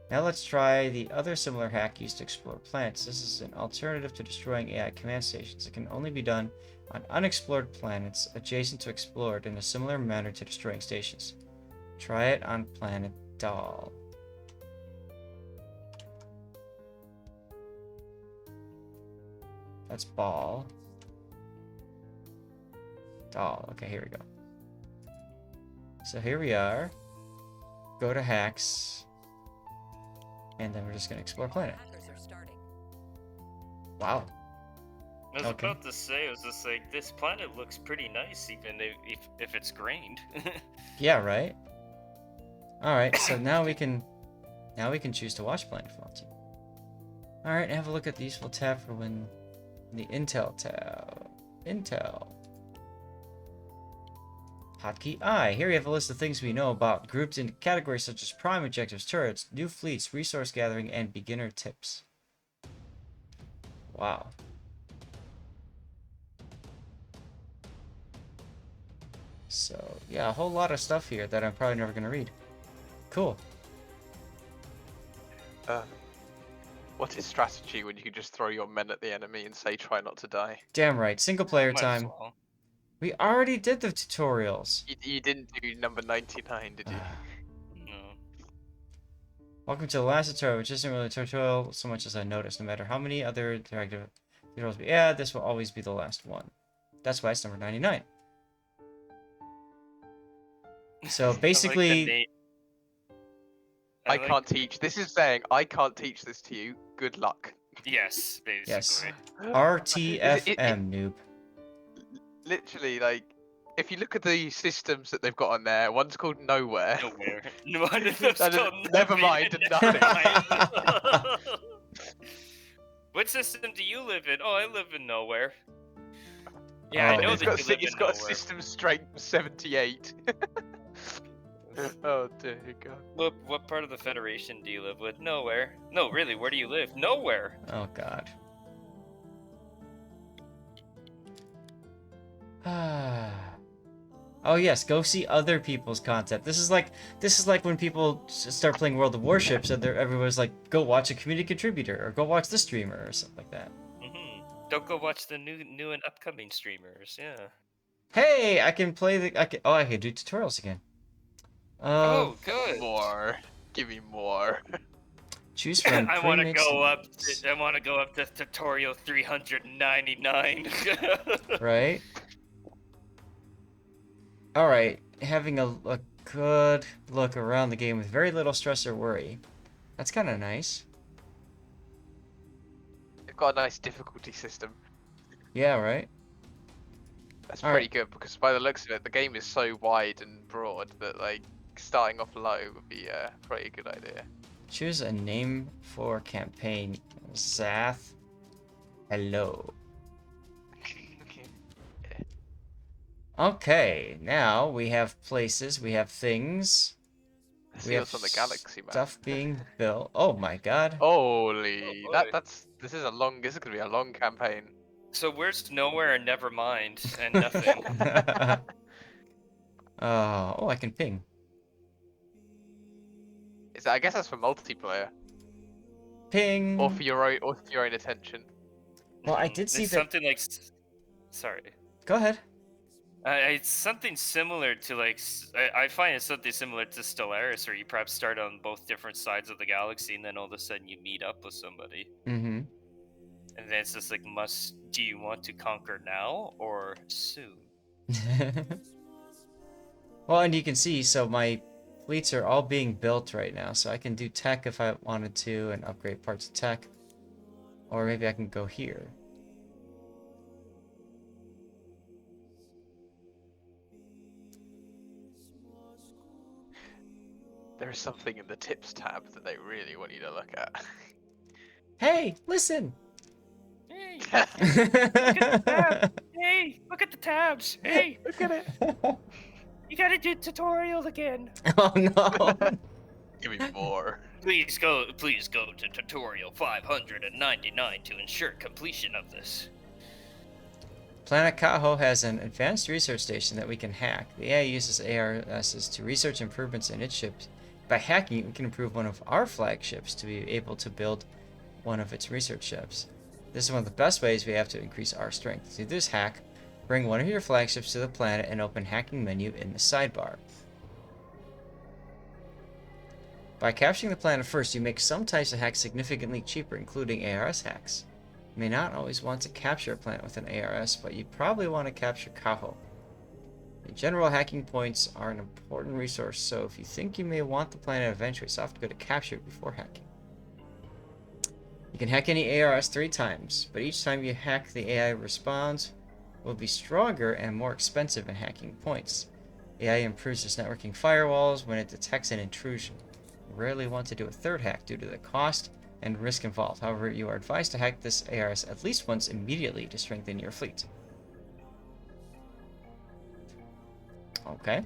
Now let's try the other similar hack used to explore planets. This is an alternative to destroying AI command stations. It can only be done on unexplored planets adjacent to explored in a similar manner to destroying stations. Try it on planet Doll. That's Ball. Doll. Okay, here we go. So here we are. Go to hacks. And then we're just gonna explore planet. Hackers are starting. Wow. I was Okay. about to say, I was just like, this planet looks pretty nice, even if it's grained. Yeah, right? Alright, so now we can choose to watch planet if we want to. Alright, have a look at the useful tab for when the Intel tab. Intel. Hotkey I. Here we have a list of things we know about, grouped into categories such as prime objectives, turrets, new fleets, resource gathering, and beginner tips. Wow. So, yeah, a whole lot of stuff here that I'm probably never going to read. Cool. What's his strategy when you can just throw your men at the enemy and say try not to die? Damn right. Single player Might as time. well. We already did the tutorials. You didn't do number 99, did you? No. Welcome to the last tutorial, which isn't really a tutorial so much as I noticed. No matter how many other interactive tutorials we add, this will always be the last one. That's why it's number 99. So basically, I can't teach. This is saying I can't teach this to you. Good luck. Yes, basically. yes. RTFM, noob. Literally, like, if you look at the systems that they've got on there, one's called Nowhere. Nowhere. One of them's That is- called never mind, nothing. What system do you live in? Oh, I live in nowhere. Yeah, I Oh. know It's that got, you live it's in got a nowhere. system strength 78. Oh dear God. What part of the Federation do you live with? Nowhere. No, really, where do you live? Nowhere. Oh god. Ah. Oh yes, go see other people's content. This is like when people start playing World of Warships and everyone's like, go watch a community contributor or go watch the streamer or something like that. Don't go watch the new and upcoming streamers. Yeah. Hey, I can play the. I can do tutorials again. Oh, good. More. Give me more. Choose from. I want to pre-mixed go up. modes. I want to go up to tutorial 399. Right. All right. Having a good look around the game with very little stress or worry. That's kind of nice. They've got a nice difficulty system. Yeah, right? That's All pretty right. good because by the looks of it, the game is so wide and broad that like starting off low would be a pretty good idea. Choose a name for campaign. Zath. Hello. Okay, now we have places, we have things, we have Seals on the galaxy, man. stuff being built. Oh my god. Holy, Oh, boy. this is gonna be a long campaign. So where's nowhere and never mind and nothing? Oh, I can ping. I guess that's for multiplayer Ping. or for your own attention. Well, I did see It's that. something like. Sorry. Go ahead. It's something similar to like. I find it's something similar to Stellaris, where you perhaps start on both different sides of the galaxy, and then all of a sudden you meet up with somebody, Mm-hmm. and then it's just like, do you want to conquer now or soon? Well, and you can see, so my fleets are all being built right now, so I can do tech if I wanted to and upgrade parts of tech. Or maybe I can go here. There is something in the tips tab that they really want you to look at. Hey, listen! Hey, Oh hey, look at the tabs. Hey, Look at it. you gotta do tutorial again. no! Give me more. Please go to tutorial 599 to ensure completion of this. Planet Kaho has an advanced research station that we can hack. The AI uses ARSs to research improvements in its ships. By hacking it, we can improve one of our flagships to be able to build one of its research ships. This is one of the best ways we have to increase our strength. To do this hack, bring one of your flagships to the planet and open hacking menu in the sidebar. By capturing the planet first, you make some types of hacks significantly cheaper, including ARS hacks. You may not always want to capture a planet with an ARS, but you probably want to capture Kaho. In general, hacking points are an important resource, so if you think you may want the planet eventually, it's often good to capture it before hacking. You can hack any ARS 3 times, but each time you hack, the AI responds will be stronger and more expensive in hacking points. AI improves its networking firewalls when it detects an intrusion. You rarely want to do a third hack due to the cost and risk involved. However, you are advised to hack this ARS at least once immediately to strengthen your fleet. Okay.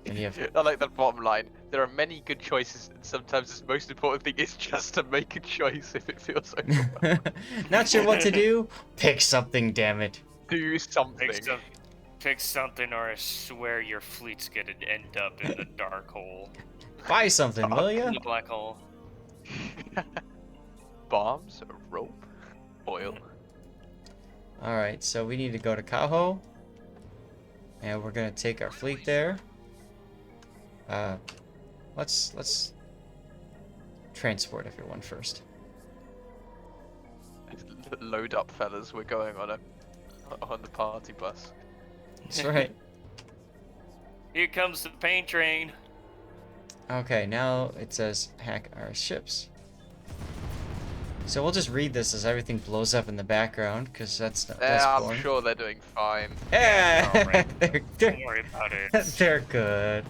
And you have... I like that bottom line. There are many good choices, and sometimes the most important thing is just to make a choice if it feels overwhelming. Not sure what to do? Pick something, damn it. Do something. Pick something, or I swear your fleet's gonna end up in the dark hole. Buy something, will ya? In the black hole. Bombs, rope, oil. Alright, so we need to go to Kaho. And we're gonna take our fleet there. Let's transport everyone first. Load up, fellas. We're going on the party bus. That's right. Here comes the paint train. Okay, now it says hack our ships. So we'll just read this as everything blows up in the background, because that's Yeah, I'm boring. sure they're doing fine. Yeah, Alright. they're, Don't worry about it. they're good.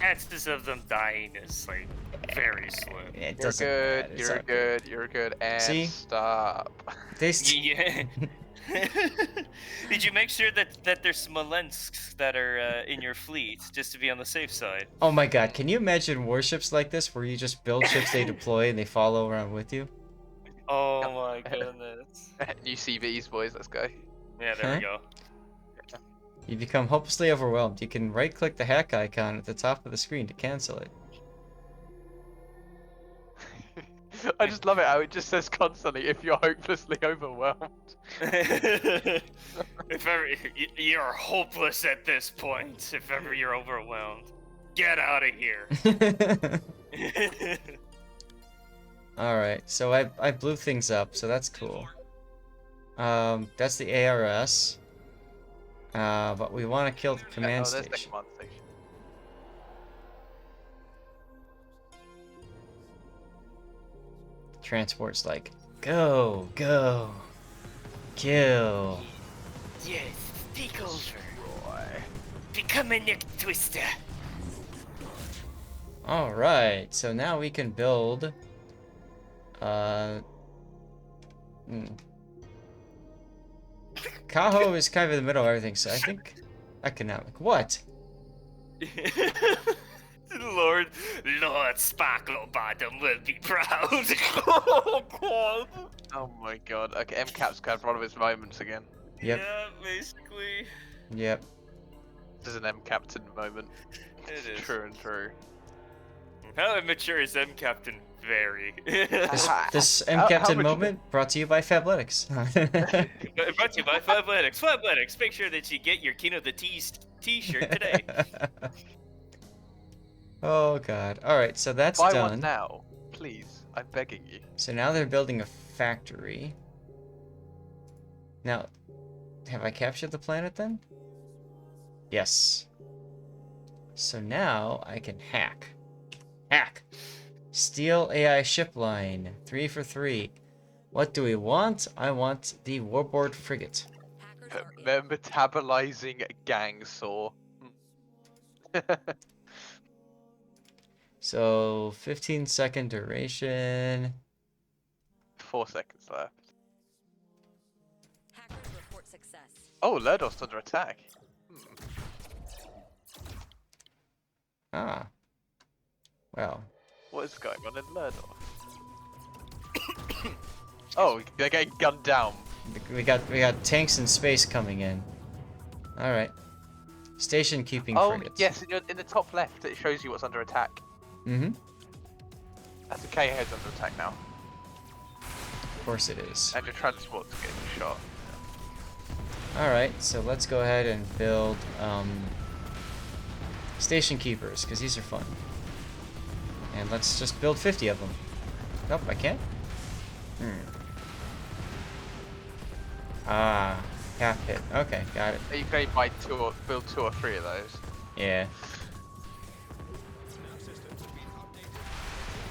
Chances of them dying is like very slim. It You're doesn't good. matter, it's You're all good. You're good. And See? stop. They Yeah. Did you make sure that there's Smolensks that are in your fleet just to be on the safe side? Oh my god, can you imagine warships like this where you just build ships, they deploy, and they follow around with you? Oh my goodness. New CVs, boys. Let's go. Yeah, there we go. You become hopelessly overwhelmed. You can right-click the hack icon at the top of the screen to cancel it. I just love it how it just says constantly, if you're hopelessly overwhelmed. If ever you're hopeless at this point, if ever you're overwhelmed, get out of here. Alright, so I blew things up, so that's cool. That's the ARS. But we want to kill the command oh, there's the station. command station. Transport's like, go, go, kill. Yes, take over. Become a neck twister. All right, so now we can build. Kaho is kind of in the middle of everything, so I think economic. What? Lord Sparklebottom will be proud. Oh god. Oh my god. Okay, MCAP's had one of his moments again. Yep. Yeah, basically. Yep. This is an MCaptain moment. It is. True and true. How immature is M Captain? Very. This M How Captain much- moment brought to you by Fabletics. Brought to you by Fabletics. Fabletics, make sure that you get your King of the Tees t-shirt today. Oh god. Alright, so that's Buy done. one now, please. I'm begging you. So now they're building a factory. Now, have I captured the planet then? Yes. So now I can hack. Hack! Steal AI ship line. 3 for 3. What do we want? I want the Warboard frigate. Hackers are Metabolizing gang saw. So 15-second duration. 4 seconds left. hackers report success. Oh, Lerdorf's under attack. Ah. Well. What is going on in Lerdorf? Oh, they're getting gunned down. We got tanks in space coming in. All right. Station keeping Oh, frigates. yes, in the top left it shows you what's under attack. Mm-hmm. That's the K-head's under attack now. Of course it is. And your transport's getting shot. All right. So let's go ahead and build station keepers because these are fun. And let's just build 50 of them. Nope, I can't. Ah, half hit. Okay, got it. You can only buy build 2 or 3 of those. Yeah.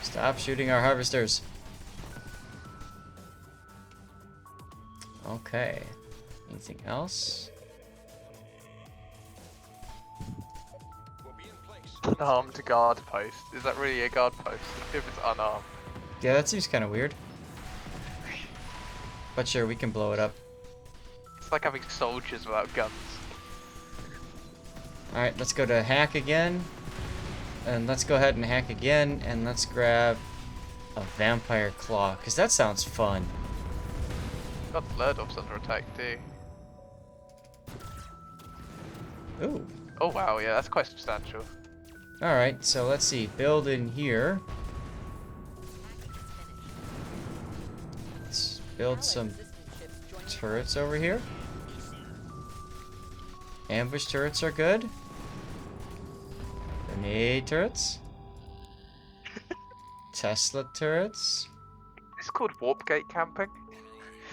Stop shooting our harvesters. Okay. Anything else? Will be in place. Unarmed guard post. Is that really a guard post? If it's unarmed. Yeah, that seems kind of weird. But sure, we can blow it up. It's like having soldiers without guns. Alright, let's go to hack again. And let's go ahead and hack again. And let's grab a vampire claw. Because that sounds fun. God, Lerdorf's under attack too. Ooh. Oh wow, yeah, that's quite substantial. Alright, so let's see. Build in here. Let's build some turrets over here. Ambush turrets are good. Grenade turrets. Tesla turrets. It's called warp gate camping.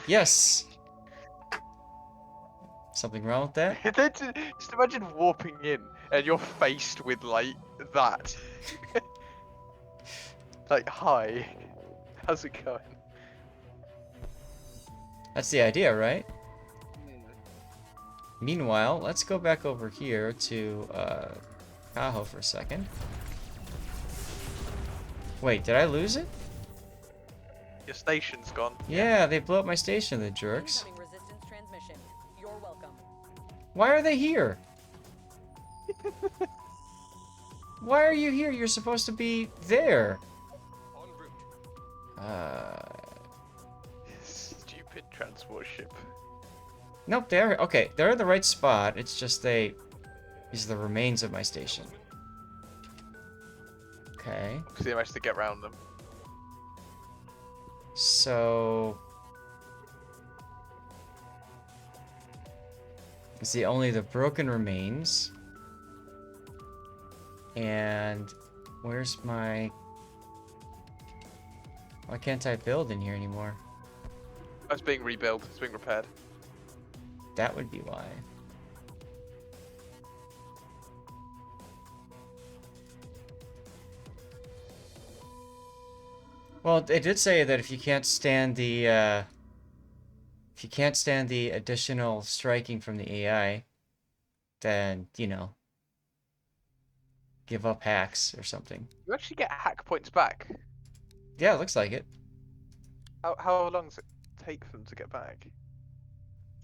Yes. Something wrong with that? Just imagine warping in and you're faced with like that. Like, hi, how's it going? That's the idea, right? Meanwhile, let's go back over here to Kaho for a second. Wait, did I lose it? Your station's gone. Yeah, they blew up my station, the jerks. Incoming resistance transmission. You're welcome. Why are they here? Why are you here? You're supposed to be there. En route. Stupid transport ship. Nope, they're okay. They're in the right spot. It's just these are the remains of my station. Okay. Because they managed to get around them. So see only the broken remains. And where's my... Why can't I build in here anymore? Oh, it's being rebuilt. It's being repaired. That would be why. Well, it did say that if you can't stand the additional striking from the AI, then, you know, give up hacks or something. You actually get hack points back. Yeah, it looks like it. How long does it take for them to get back?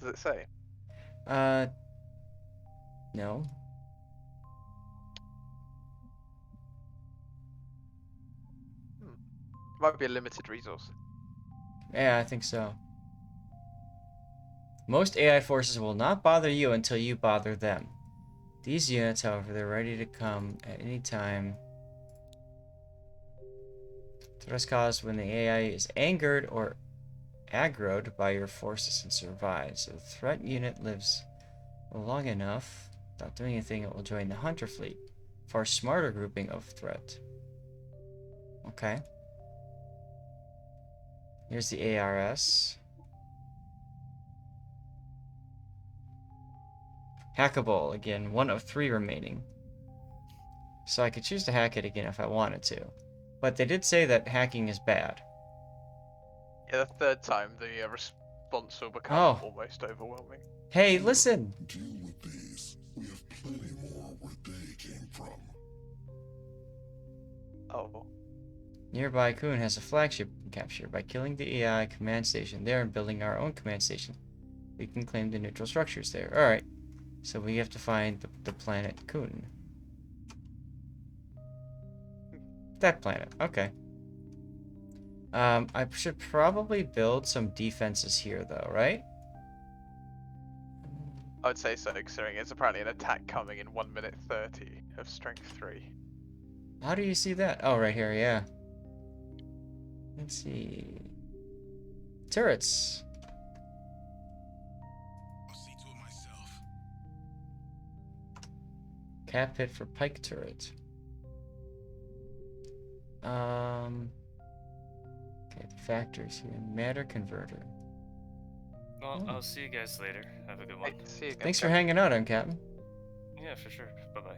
Does it say? No. Might be a limited resource. Yeah, I think so. Most AI forces will not bother you until you bother them. These units, however, they're ready to come at any time. Threats caused when the AI is angered or aggroed by your forces and survives. If the threat unit lives long enough without doing anything, it will join the Hunter fleet. Far smarter grouping of threat. Okay. Here's the ARS. Hackable, again, 1 of 3 remaining. So I could choose to hack it again if I wanted to. But they did say that hacking is bad. Yeah, the third time the response will become almost overwhelming. Hey, listen! Deal with these. We have plenty more where they came from. Oh. Nearby Kun has a flagship capture. By killing the AI command station there and building our own command station, we can claim the neutral structures there. Alright. So we have to find the planet Kun. That planet. Okay. I should probably build some defenses here, though, right? I would say so, considering it's apparently an attack coming in 1 minute 30 of strength 3. How do you see that? Oh, right here, yeah. Let's see. Turrets. I'll see to it myself. Cap hit for pike turret. Okay, the factories here. Matter converter. Well, Oh. I'll see you guys later. Have a good one. Hey, see you again, Thanks for Captain. hanging out, Captain. Yeah, for sure. Bye bye.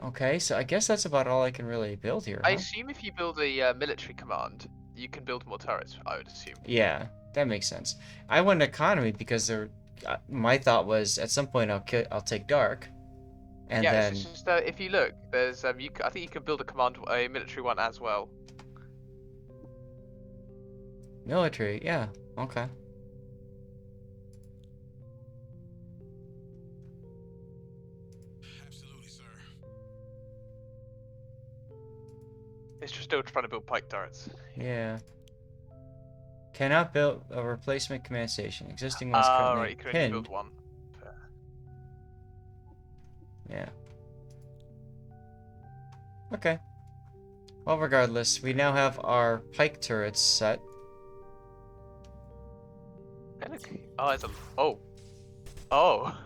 Okay, so I guess that's about all I can really build here. I Huh? assume if you build a military command, you can build more turrets, I would assume. Yeah, that makes sense. I went economy because there. My thought was at some point I'll take dark, and yeah, then it's just if you look, there's I think you can build a military one as well. military. Yeah, okay. Absolutely, sir. It's just still trying to build pike turrets. Yeah. Cannot build a replacement command station. Existing ones Ah, currently right, you can only pinned. build one. Yeah. Okay. Well, regardless, we now have our pike turrets set. Hey, look. Oh, it's a oh.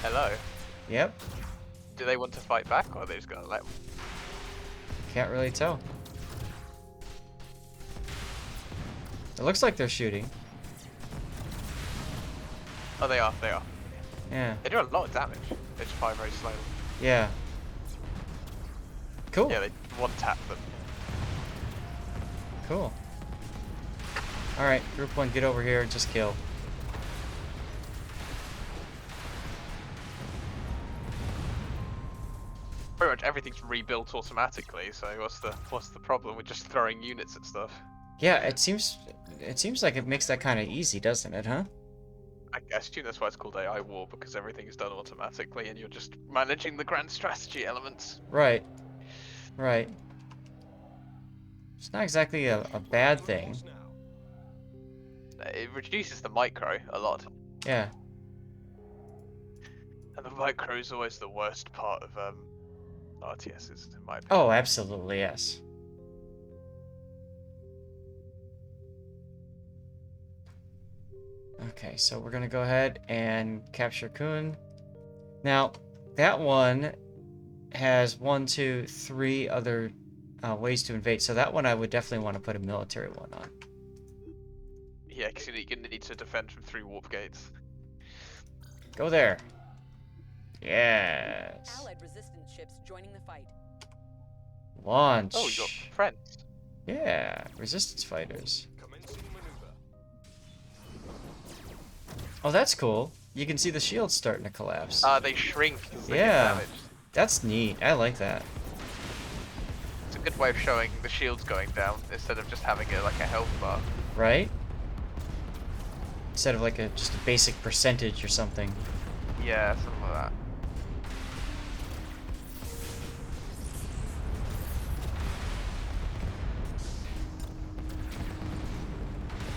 Hello. Yep. Do they want to fight back, or are they just gonna let them? Can't really tell. It looks like they're shooting. Oh, they are. They are. Yeah. They do a lot of damage. They just fire very slowly. Yeah. Cool. Yeah, they one tap them. Cool. Alright, group 1, get over here and just kill. Pretty much everything's rebuilt automatically. So what's the problem with just throwing units at stuff? Yeah, it seems like it makes that kind of easy, doesn't it, huh? I assume that's why it's called AI War, because everything is done automatically and you're just managing the grand strategy elements. Right. Right. It's not exactly a bad thing. Almost now. It reduces the micro a lot, Yeah. and the micro is always the worst part of RTSs, in my opinion. Oh, absolutely, yes. Okay, so we're gonna go ahead and capture Kun. Now, that one has 1, 2, 3 other ways to invade, so that one I would definitely want to put a military one on. Yeah, because you're gonna need to defend from 3 warp gates. Go there. Yes. Allied resistance ships joining the fight. Launch. Oh, you got friends. Yeah, resistance fighters. Commencing maneuver. Oh, that's cool. You can see the shields starting to collapse. They shrink as they get Yeah. damaged. That's neat. I like that. It's a good way of showing the shields going down instead of just having it like a health bar. Right? Instead of like just a basic percentage or something. Yeah, something like that.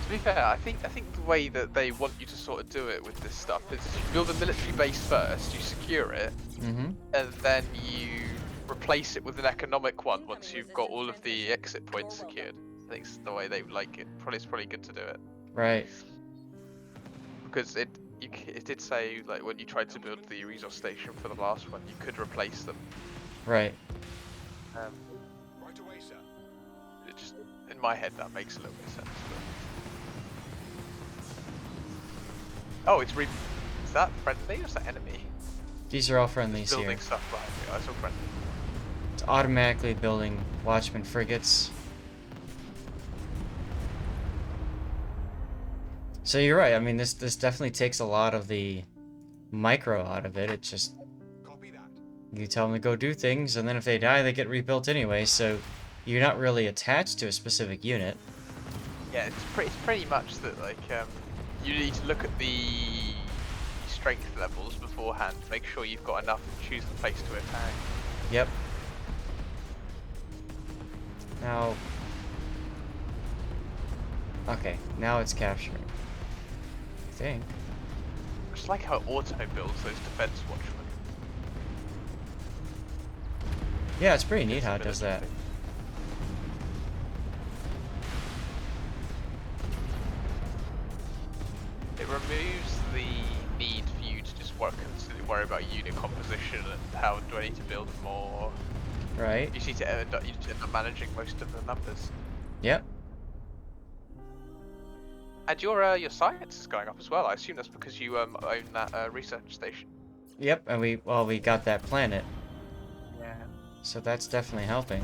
To be fair, I think the way that they want you to sort of do it with this stuff is you build a military base first, you secure it, Mm-hmm. and then you replace it with an economic one once you've got all of the exit points secured. I think it's the way they like it. It's probably good to do it Right. because it did say like when you tried to build the resource station for the last one, you could replace them. Right. Right away, sir. It just in my head that makes a little bit of sense. But... Oh, is that friendly or is that enemy? These are all friendlies Building here. stuff behind me. I saw friendly. It's automatically building Watchman frigates. So you're right. I mean, this definitely takes a lot of the micro out of it. It just Copy that. you tell them to go do things, and then if they die, they get rebuilt anyway. So you're not really attached to a specific unit. Yeah, it's pretty much that like you need to look at the strength levels beforehand. Make sure you've got enough to choose the place to attack. Yep. Now. Okay, now it's capturing. I think. Just like how auto builds those defense watchmen. Yeah, it's pretty neat It's a how it bit does that. interesting. It removes the need for you to just constantly worry about unit composition and how do I need to build more. Right? You just need to end up managing most of the numbers. Yep. And your science is going up as well. I assume that's because you own that research station. Yep, and we got that planet, Yeah. so that's definitely helping.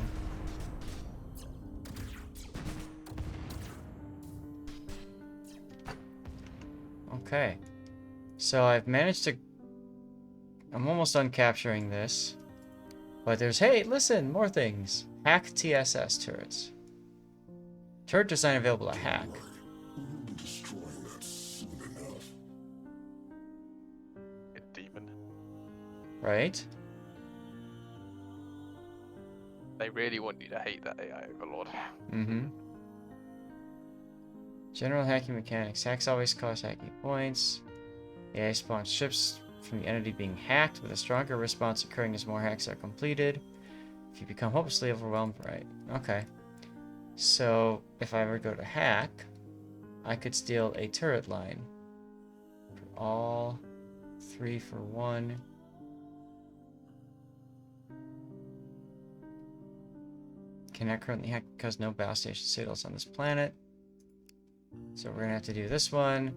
Okay. So I've managed to... I'm almost done capturing this. But there's... Hey, listen! More things! Hack TSS turrets. Turret design available to hack. We will be destroying that soon enough. Good demon. Right? They really want you to hate that AI overlord. Mm-hmm. General hacking mechanics. Hacks always cost hacking points. AI spawns ships from the entity being hacked, with a stronger response occurring as more hacks are completed. If you become hopelessly overwhelmed, right. Okay. So, if I ever go to hack, I could steal a turret line. For all 3 for 1. Cannot currently hack because no battle station citadels on this planet. So we're gonna have to do this one.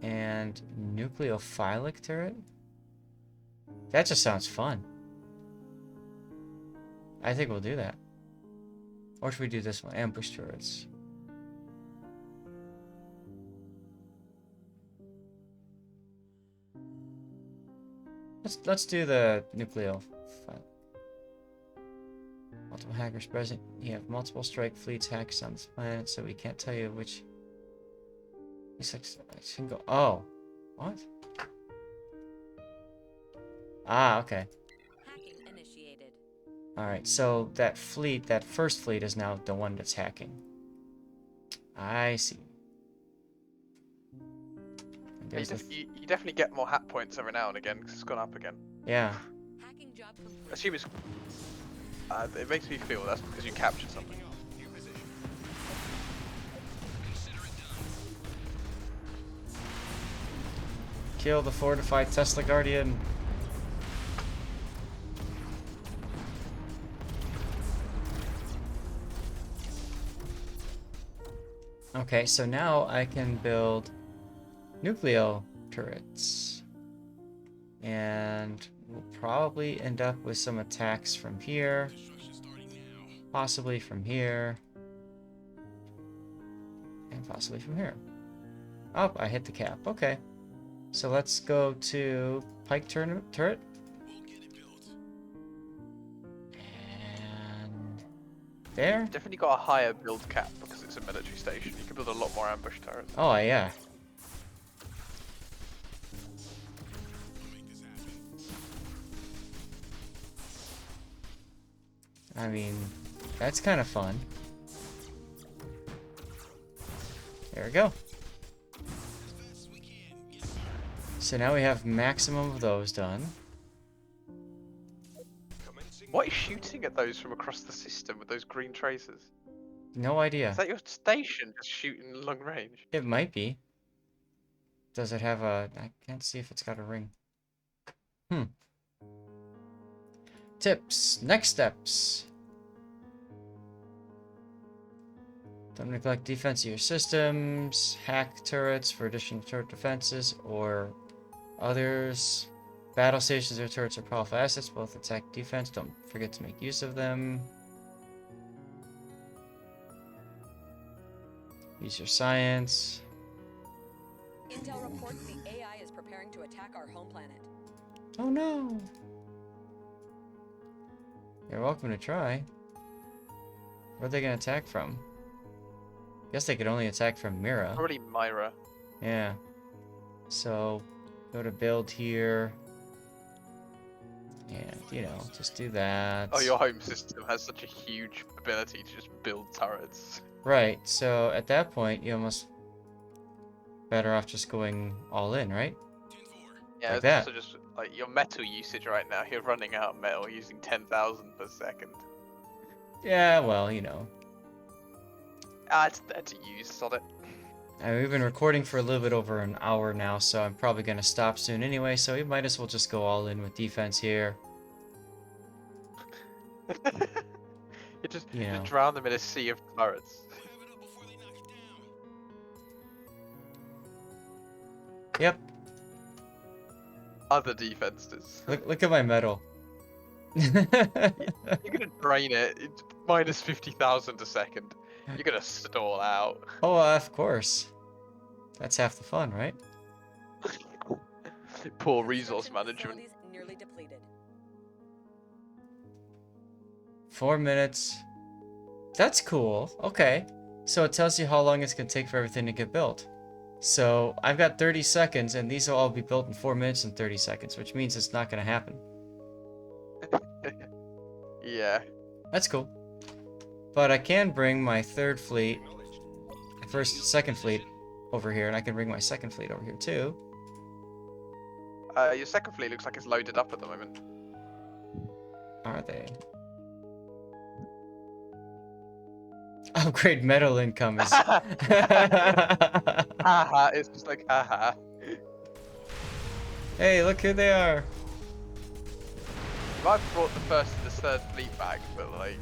And nucleophilic turret? That just sounds fun. I think we'll do that. Or should we do this one? Ambush turrets. Let's do the nucleophilic. Multiple hackers present. You have multiple strike fleets hackers on this planet, so we can't tell you which. It's like single. Oh, what? Ah, okay. Hacking initiated. All right. So that fleet, that first fleet, is now the one that's hacking. I see. And there's the. You definitely get more hat points every now and again because it's gone up again. Yeah. Hacking job complete. Assume it's. It makes me feel that's because you captured something. New position. Kill the fortified Tesla Guardian. Okay, so now I can build nucleo turrets. And we'll probably end up with some attacks from here. Possibly from here. And possibly from here. Oh, I hit the cap. Okay. So let's go to Pike turret. And there. Definitely got a higher build cap because it's a military station. You can build a lot more ambush turrets. Oh, yeah. I mean, that's kind of fun. There we go. So now we have maximum of those done. What is shooting at those from across the system with those green tracers? No idea. Is that your station just shooting long range? It might be. Does it have a... I can't see if it's got a ring. Tips. Next steps. Don't neglect defense of your systems. Hack turrets for additional turret defenses or others. Battle stations or turrets are powerful assets, both attack and defense. Don't forget to make use of them. Use your science. Intel reports the AI is preparing to attack our home planet. Oh no! You're welcome to try. Where are they gonna attack from? Guess they could only attack from Mira. Probably Myra. Yeah. So, go to build here. And, you know, just do that. Oh, your home system has such a huge ability to just build turrets. Right, so at that point, you almost better off just going all in, right? Yeah, Like it's that. also just like your metal usage right now. You're running out of metal using 10,000 per second. Yeah, well, you know. It's there to use, sod it. And we've been recording for a little bit over an hour now, so I'm probably going to stop soon anyway, so we might as well just go all in with defense here. You just Yeah. drown them in a sea of turrets. Yep, Other defenses. look at my metal. You're gonna drain it. It's minus 50,000 a second. You're gonna stall out. Oh, of course. That's half the fun, right? Poor resource Construction management. facilities nearly depleted. 4 minutes. That's cool. Okay. So it tells you how long it's going to take for everything to get built. So I've got 30 seconds, and these will all be built in 4 minutes and 30 seconds, which means it's not going to happen. Yeah. That's cool. But I can bring my third fleet, second fleet over here, and I can bring my second fleet over here too. Your second fleet looks like it's loaded up at the moment. Are they? Upgrade metal income is... Haha, it's just like haha. Hey, look who they are. You might have brought the first and the third fleet back, but like,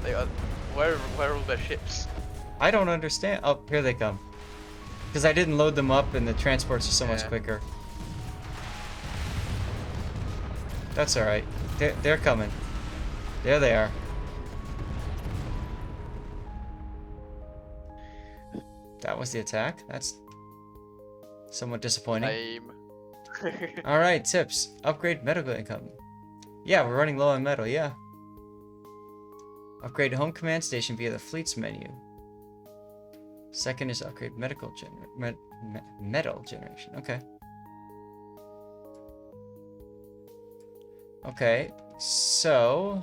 they are. Where are all their ships? I don't understand. Oh, here they come. Because I didn't load them up and the transports are so much Yeah. quicker. That's alright. They're coming. There they are. That was the attack? That's somewhat disappointing. Aim. Alright, tips. Upgrade medical income. Yeah, we're running low on metal, yeah. Upgrade home command station via the fleets menu. Second is upgrade metal generation. Okay. Okay, so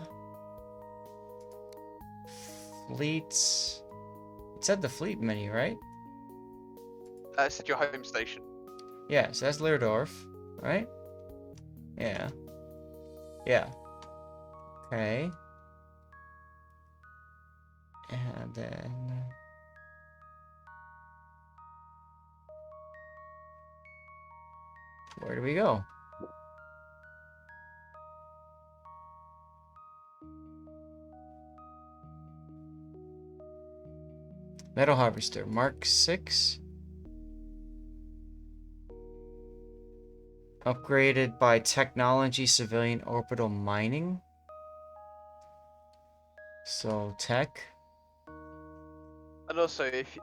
fleets. It said the fleet menu, right? It's at your home station. Yeah, so that's Lirdorf, right? Yeah. Yeah. Okay. And then... where do we go? Metal Harvester, Mark 6. Upgraded by technology, civilian orbital mining. So tech. And also, if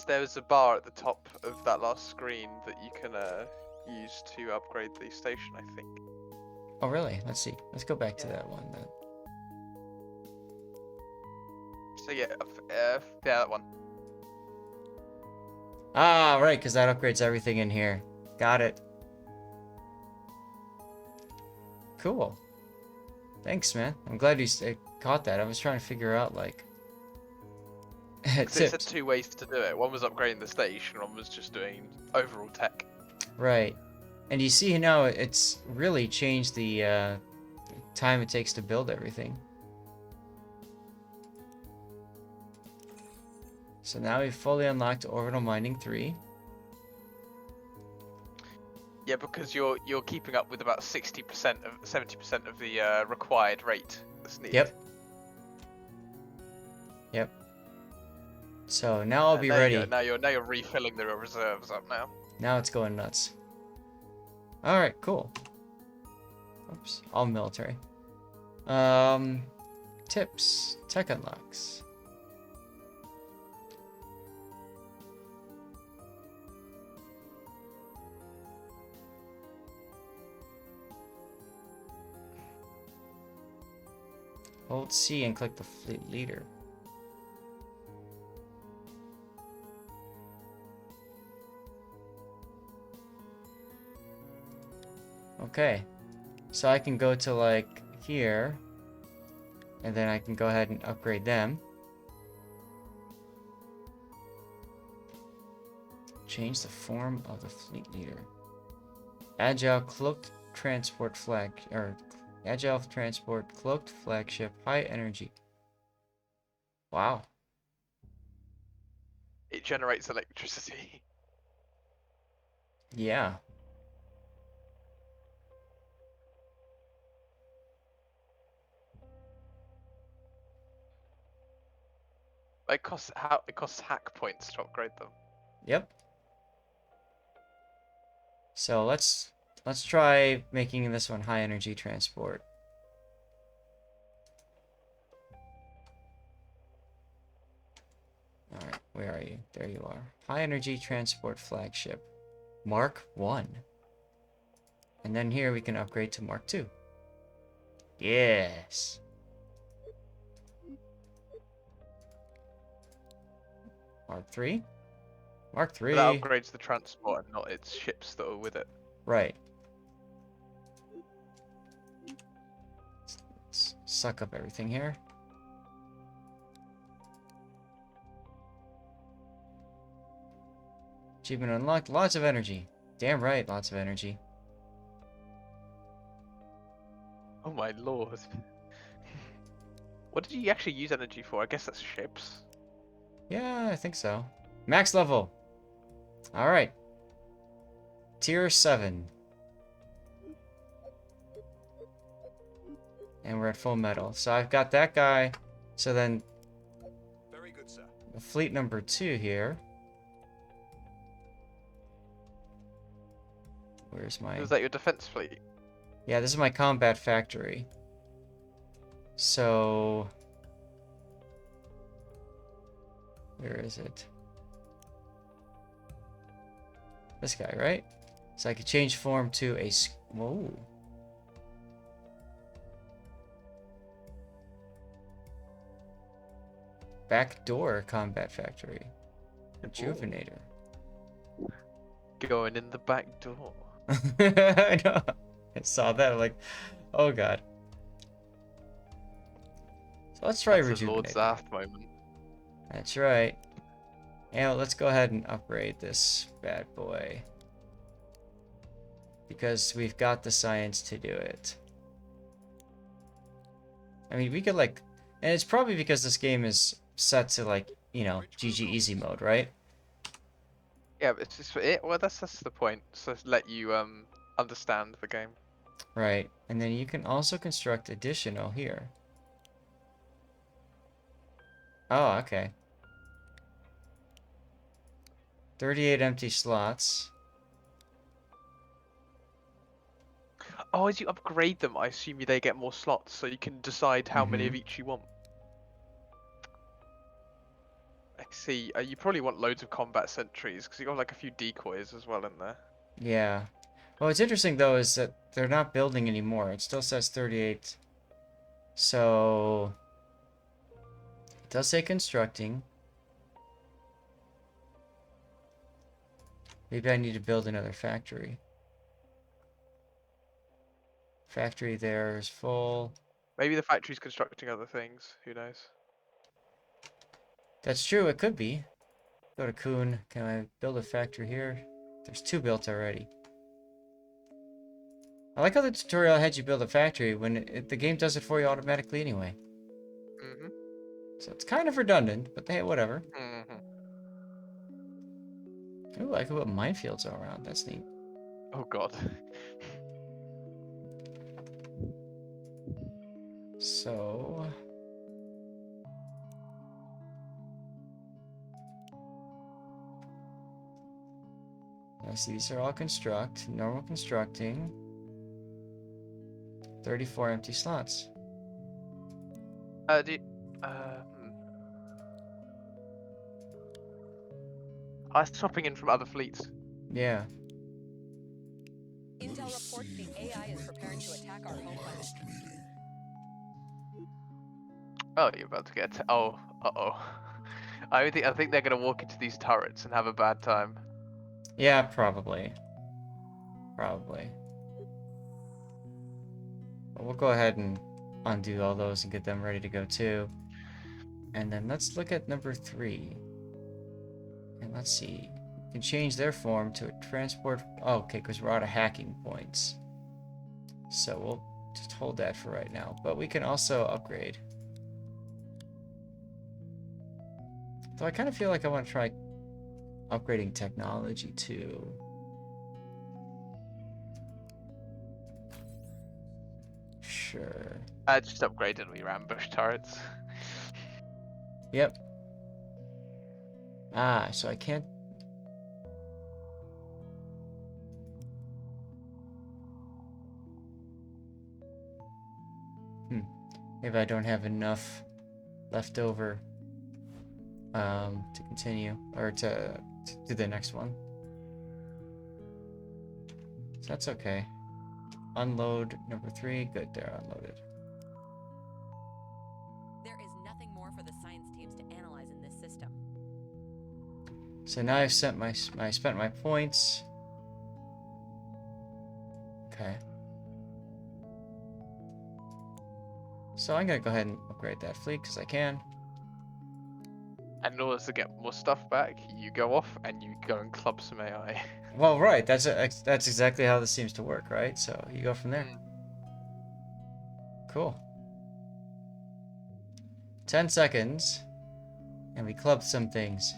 there's a bar at the top of that last screen that you can use to upgrade the station, I think. Oh really? Let's see. Let's go back to Yeah. that one then. So yeah, yeah, that one. Ah, right, because that upgrades everything in here. Got it. Cool. Thanks, man. I'm glad you caught that. I was trying to figure out, like... 'Cause it said tips. 2 ways to do it. One was upgrading the station, one was just doing overall tech. Right. And you see now it's really changed the time it takes to build everything. So now we've fully unlocked Orbital Mining 3. Yeah, because you're keeping up with about 60% of 70% of the required rate that's needed. Yep. Yep. So now I'll And be there you ready. go. Now you're refilling the reserves up now. Now it's going nuts. Alright, cool. Oops, all military. Tips. Tech unlocks. Hold C and click the fleet leader. Okay. So I can go to like here. And then I can go ahead and upgrade them. Change the form of the fleet leader. Agile cloaked transport flag or agile transport cloaked flagship high energy. Wow. It generates electricity. Yeah. It costs hack points to upgrade them. Yep. So let's try making this one high energy transport. Alright, where are you? There you are. High energy transport flagship. Mark 1. And then here we can upgrade to Mark 2. Yes. Mark 3. Mark 3. But that upgrades the transport and not its ships that are with it. Right. Let's suck up everything here. Achievement unlocked. Lots of energy. Damn right, lots of energy. Oh my lord. What did you actually use energy for? I guess that's ships. Yeah, I think so. Max level. Alright. Tier 7. And we're at full metal. So I've got that guy. So then Very good, sir. the fleet number 2 here. Where's my... Was that your defense fleet? Yeah, this is my combat factory. So... where is it? This guy, right? So I could change form to a... whoa. Backdoor combat factory. Rejuvenator. Going in the back door. I know. I saw that. I'm like, oh god. So let's try That's a Lord Rejuvenator. Zath moment. That's right. And let's go ahead and upgrade this bad boy. Because we've got the science to do it. I mean, we could like... and it's probably because this game is set to like, you know, GG easy mode, right? Yeah, but it's just for it. Well, that's the point. So let you understand the game. Right. And then you can also construct additional here. Oh, okay. 38 empty slots. Oh, as you upgrade them, I assume they get more slots, so you can decide how many Mhm. of each you want. I see. You probably want loads of combat sentries because you got like a few decoys as well in there. Yeah. Well, what's interesting though is that they're not building anymore. It still says 38. So it does say constructing. Maybe I need to build another factory. Factory there is full. Maybe the factory's constructing other things. Who knows? That's true, it could be. Go to Kuhn. Can I build a factory here? There's 2 built already. I like how the tutorial had you build a factory when the game does it for you automatically anyway. Mhm. So it's kind of redundant, but hey, whatever. Mhm. Ooh, I could put minefields all around. That's neat. Oh god. So... I see these are all construct. Normal constructing. 34 empty slots. Do you, I was swapping in from other fleets. Yeah. Intel reports the AI is preparing to attack our home planet. Oh, you're about to get. Oh, uh-oh. I think they're gonna walk into these turrets and have a bad time. Yeah, probably. Probably. But we'll go ahead and undo all those and get them ready to go too. And then let's look at number 3. And let's see. You can change their form to a transport. Oh, okay, because we're out of hacking points. So we'll just hold that for right now. But we can also upgrade. Though I kind of feel like I want to try upgrading technology too. Sure. Just upgrading your ambush turrets. Yep. Ah, so I can't. Maybe I don't have enough left over to continue or to do the next one. So that's okay. Unload number 3. Good, they're unloaded. There is nothing more for the science teams to analyze in this system. So now I've spent my points. Okay. So I'm gonna go ahead and upgrade that fleet because I can. And in order to get more stuff back, you go off and you go and club some AI. Well, right. That's exactly how this seems to work, right? So you go from there. Cool. 10 seconds, and we clubbed some things.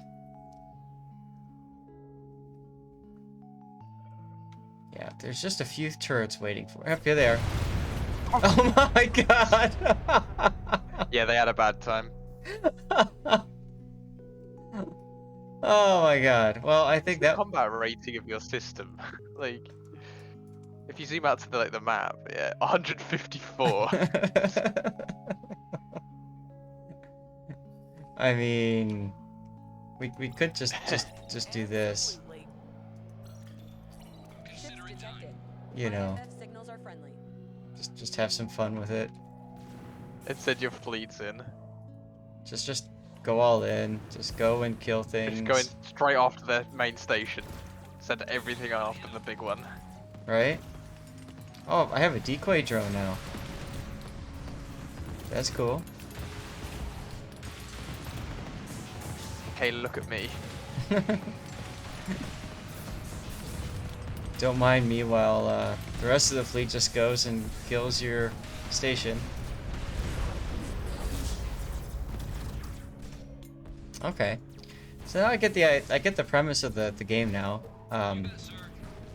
Yeah, there's just a few turrets waiting for. Yep, here they are. Oh my god! Yeah, they had a bad time. Oh my god. Well, I think The that. combat rating of your system, like, if you zoom out to the map, yeah, 154. I mean, we could just do this. Ships detected. You know, IFF signals are friendly. just have some fun with it. Instead, your fleet's in. Just go all in. Just go and kill things. Just going straight after the main station. Send everything after the big one. Right? Oh, I have a decoy drone now. That's cool. Hey, look at me. Don't mind me while the rest of the fleet just goes and kills your station. Okay. So now I get the premise of the game now. A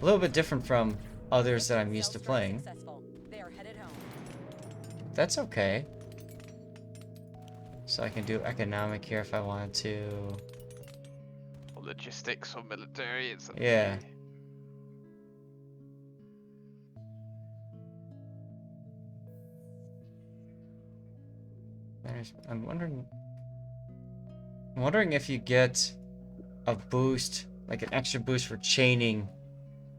little bit different from others that I'm used to playing. Successful. They are headed home. That's okay. So I can do economic here if I wanted to. Or logistics or military, it's up to Yeah. you. I'm wondering if you get a boost, like an extra boost for chaining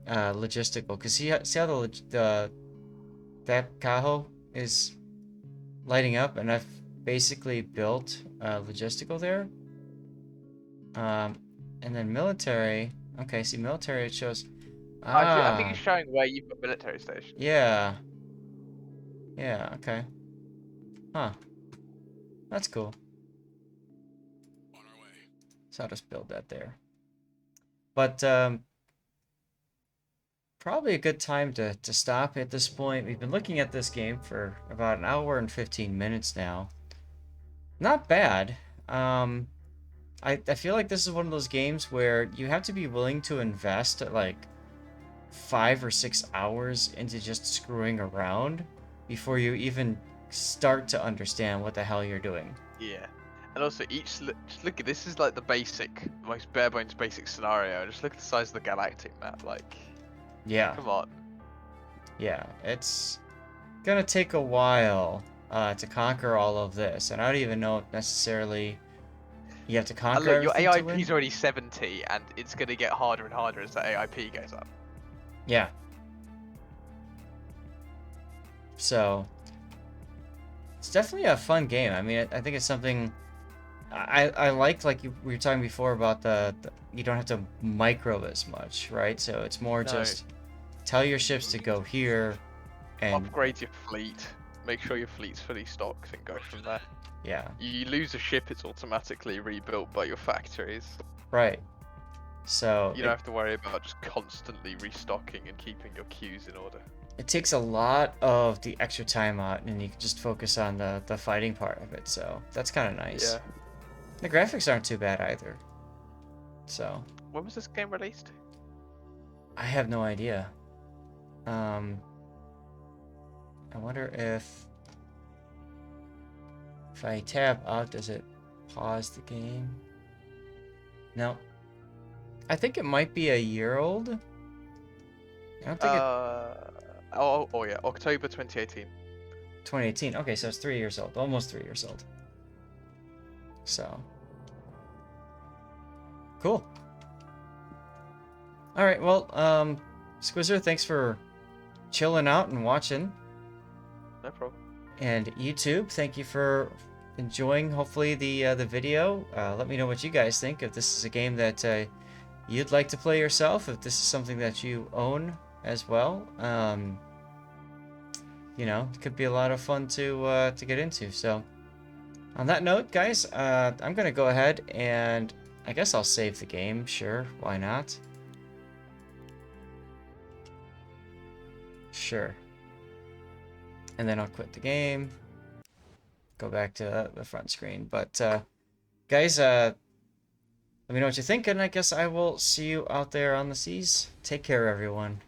logistical. Cause see how that Kaho is lighting up, and I've basically built logistical there. And then military. Okay, see military, it shows. I think it's showing where you've got military stations. Yeah. Yeah, okay. Huh. That's cool. On our way. So I'll just build that there. But probably a good time to stop at this point. We've been looking at this game for about an hour and 15 minutes now. Not bad. I feel like this is one of those games where you have to be willing to invest like 5 or 6 hours into just screwing around before you even start to understand what the hell you're doing. Yeah. And also, just look at this is like the most bare bones basic scenario. Just look at the size of the galactic map. Like, Yeah, come on. yeah, it's gonna take a while to conquer all of this, and I don't even know if necessarily you have to And conquer look, your everything to AIP is win. already 70, and it's gonna get harder and harder as the AIP goes up. Yeah. So it's definitely a fun game. I mean, I think it's something I liked, like we were talking before about the you don't have to micro as much, right? So it's more No. just tell your ships to go here, and Upgrade your fleet. Make sure your fleet's fully stocked and go from there. yeah, You lose a ship, it's automatically rebuilt by your factories. right. So You don't have to worry about just constantly restocking and keeping your queues in order. it takes a lot of the extra time out, and you can just focus on the fighting part of it. So that's kind of nice. Yeah. The graphics aren't too bad either. So When was this game released? I have no idea. I wonder if I tab out, does it pause the game? No. I think it might be a year old. I don't think Yeah, October 2018. 2018. Okay, so it's 3 years old. Almost 3 years old. So. Cool. Alright, well, Squizzer, thanks for chilling out and watching. No problem. And YouTube, thank you for enjoying, hopefully, the video. Let me know what you guys think. If this is a game that you'd like to play yourself, if this is something that you own as well. You know, it could be a lot of fun to get into. So, on that note, guys, I'm gonna go ahead and I guess I'll save the game. Sure, why not? Sure. And then I'll quit the game. Go back to the front screen. But guys, let me know what you think, and I guess I will see you out there on the seas. Take care, everyone.